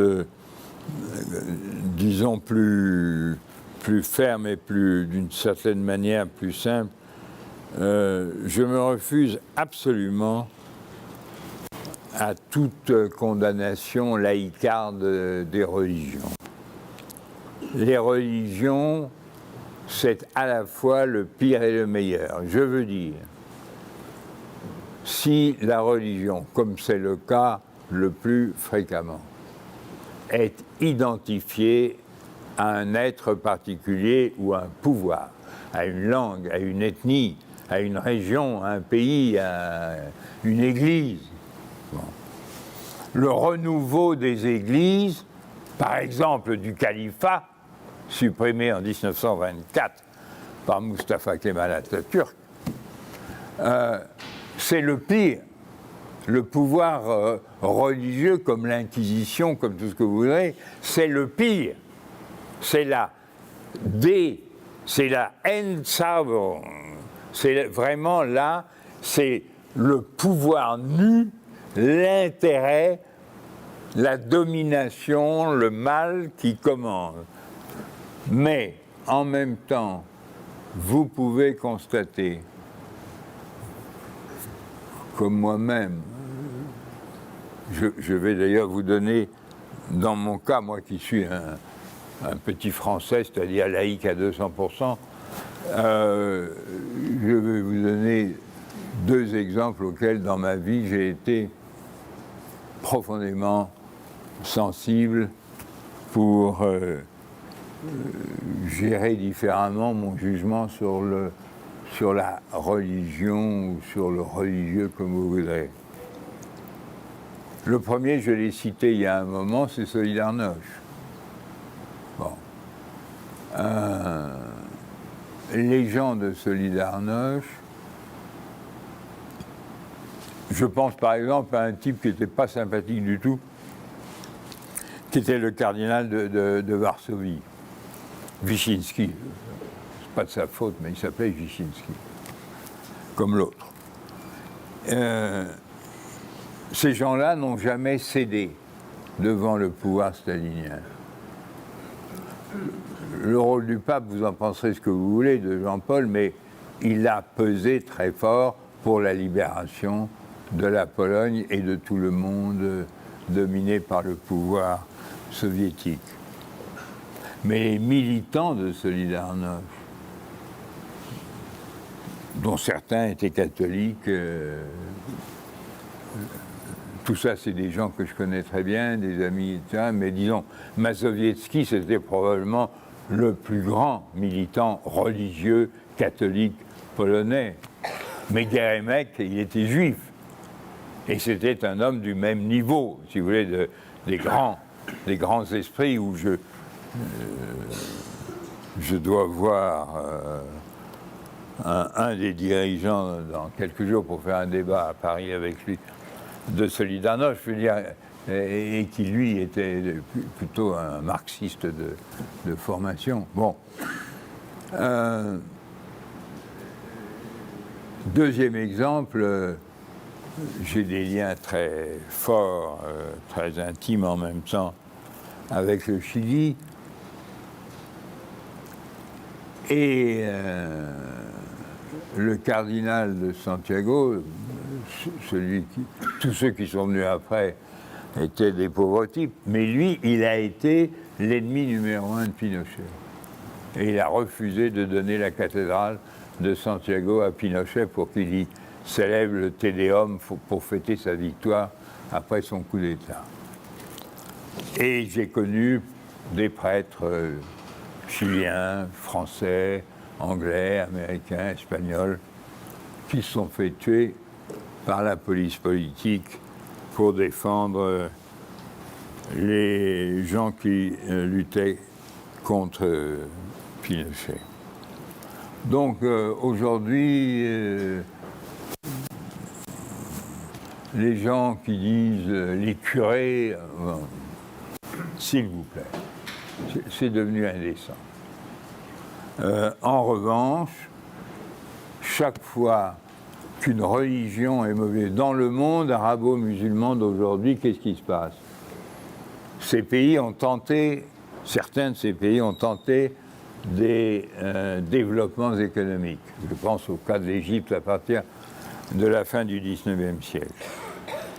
disons, plus ferme et d'une certaine manière plus simple. Je me refuse absolument à toute condamnation laïcarde des religions. Les religions, c'est à la fois le pire et le meilleur. Je veux dire, si la religion, comme c'est le cas le plus fréquemment, est identifiée à un être particulier ou à un pouvoir, à une langue, à une ethnie, à une région, à un pays, à une église. Bon. Le renouveau des églises, par exemple du califat, supprimé en 1924 par Mustafa Kemal Atatürk, c'est le pire. Le pouvoir religieux, comme l'Inquisition, comme tout ce que vous voudrez, c'est le pire. C'est la Endzauberung. C'est vraiment là, c'est le pouvoir nu, l'intérêt, la domination, le mal qui commande. Mais, en même temps, vous pouvez constater, comme moi-même, je vais d'ailleurs vous donner, dans mon cas, moi qui suis un petit Français, c'est-à-dire laïque à 200%, je vais vous donner deux exemples auxquels, dans ma vie, j'ai été profondément sensible pour gérer différemment mon jugement sur la religion ou sur le religieux, comme vous voudrez. Le premier, je l'ai cité il y a un moment, c'est Solidarność. Bon. Les gens de Solidarność, je pense par exemple à un type qui n'était pas sympathique du tout, qui était le cardinal de Varsovie, Wyszynski. C'est pas de sa faute, mais il s'appelait Wyszynski, comme l'autre. Ces gens-là n'ont jamais cédé devant le pouvoir stalinien. Le rôle du pape, vous en penserez ce que vous voulez, de Jean-Paul, mais il a pesé très fort pour la libération de la Pologne et de tout le monde dominé par le pouvoir soviétique. Mais les militants de Solidarność dont certains étaient catholiques. Tout ça, c'est des gens que je connais très bien, des amis, etc. Mais disons, Mazowiecki, c'était probablement le plus grand militant religieux catholique polonais. Mais Geremek, il était juif. Et c'était un homme du même niveau, si vous voulez, des grands esprits où je dois voir un des dirigeants dans quelques jours pour faire un débat à Paris avec lui de Solidarność, je veux dire, et qui lui était plutôt un marxiste de formation. Bon. Deuxième exemple, j'ai des liens très forts, très intimes en même temps avec le Chili. Et le cardinal de Santiago, tous ceux qui sont venus après étaient des pauvres types, mais lui, il a été l'ennemi numéro 1 de Pinochet. Et il a refusé de donner la cathédrale de Santiago à Pinochet pour qu'il y célèbre le Te Deum pour fêter sa victoire après son coup d'État. Et j'ai connu des prêtres chiliens, français, anglais, américains, espagnols, qui se sont fait tuer par la police politique pour défendre les gens qui luttaient contre Pinochet. Donc aujourd'hui, les gens qui disent les curés, s'il vous plaît, c'est devenu indécent. En revanche, chaque fois qu'une religion est mauvaise, dans le monde arabo-musulman d'aujourd'hui, qu'est-ce qui se passe? Ces pays ont tenté, certains de ces pays ont tenté des développements économiques. Je pense au cas de l'Égypte à partir de la fin du XIXe siècle.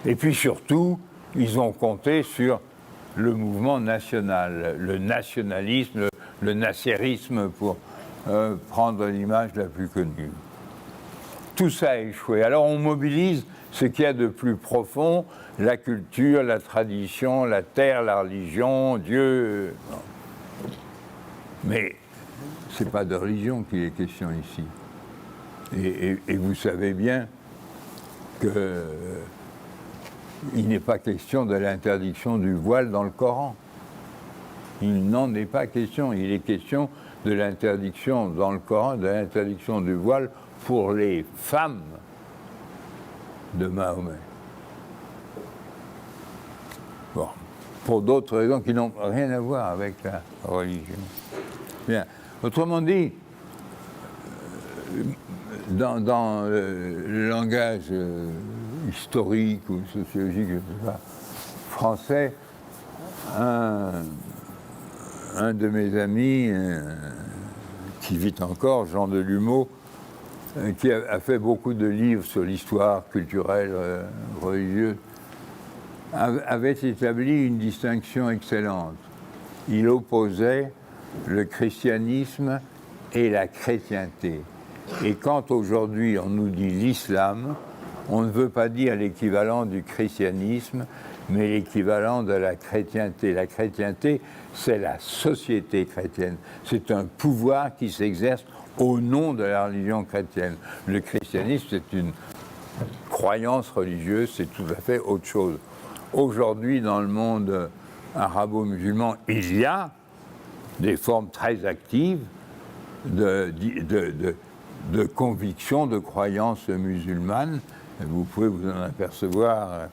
Et puis surtout, ils ont compté sur le mouvement national, le nationalisme, le nasserisme pour prendre l'image la plus connue. Tout ça a échoué. Alors on mobilise ce qu'il y a de plus profond, la culture, la tradition, la terre, la religion, Dieu. Mais ce n'est pas de religion qu'il est question ici. Et vous savez bien qu'il n'est pas question de l'interdiction du voile dans le Coran. Il n'en est pas question. Il est question de l'interdiction dans le Coran, de l'interdiction du voile pour les femmes de Mahomet. Bon, pour d'autres raisons qui n'ont rien à voir avec la religion. Bien. Autrement dit, dans le langage historique ou sociologique, je ne sais pas, français, un de mes amis qui vit encore, Jean Delumeau, qui a fait beaucoup de livres sur l'histoire culturelle, religieuse, avait établi une distinction excellente. Il opposait le christianisme et la chrétienté. Et quand aujourd'hui on nous dit l'islam, on ne veut pas dire l'équivalent du christianisme, mais l'équivalent de la chrétienté. La chrétienté, c'est la société chrétienne. C'est un pouvoir qui s'exerce au nom de la religion chrétienne. Le christianisme, c'est une croyance religieuse, c'est tout à fait autre chose. Aujourd'hui, dans le monde arabo-musulman, il y a des formes très actives de conviction, de croyance musulmane. Vous pouvez vous en apercevoir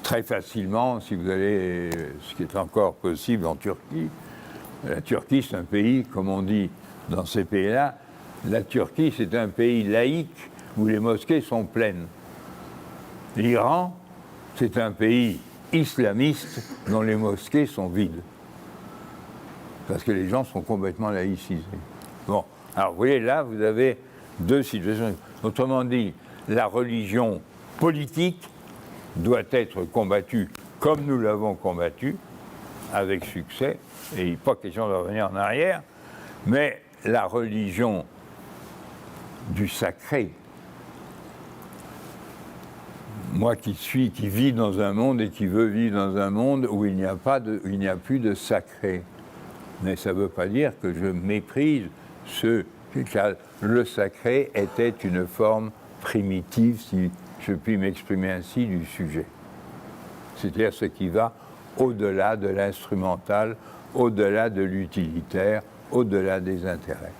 très facilement si vous allez, ce qui est encore possible en Turquie. La Turquie, c'est un pays, comme on dit dans ces pays-là, la Turquie, c'est un pays laïque où les mosquées sont pleines. L'Iran, c'est un pays islamiste dont les mosquées sont vides. Parce que les gens sont complètement laïcisés. Bon, alors vous voyez, là, vous avez deux situations. Autrement dit, la religion politique doit être combattue comme nous l'avons combattue, avec succès, et il n'est pas question de revenir en arrière, mais la religion du sacré. Moi qui vis dans un monde et qui veux vivre dans un monde où il n'y a plus de sacré. Mais ça ne veut pas dire que je méprise car le sacré était une forme primitive, si je puis m'exprimer ainsi, du sujet. C'est-à-dire ce qui va au-delà de l'instrumental, au-delà de l'utilitaire, au-delà des intérêts.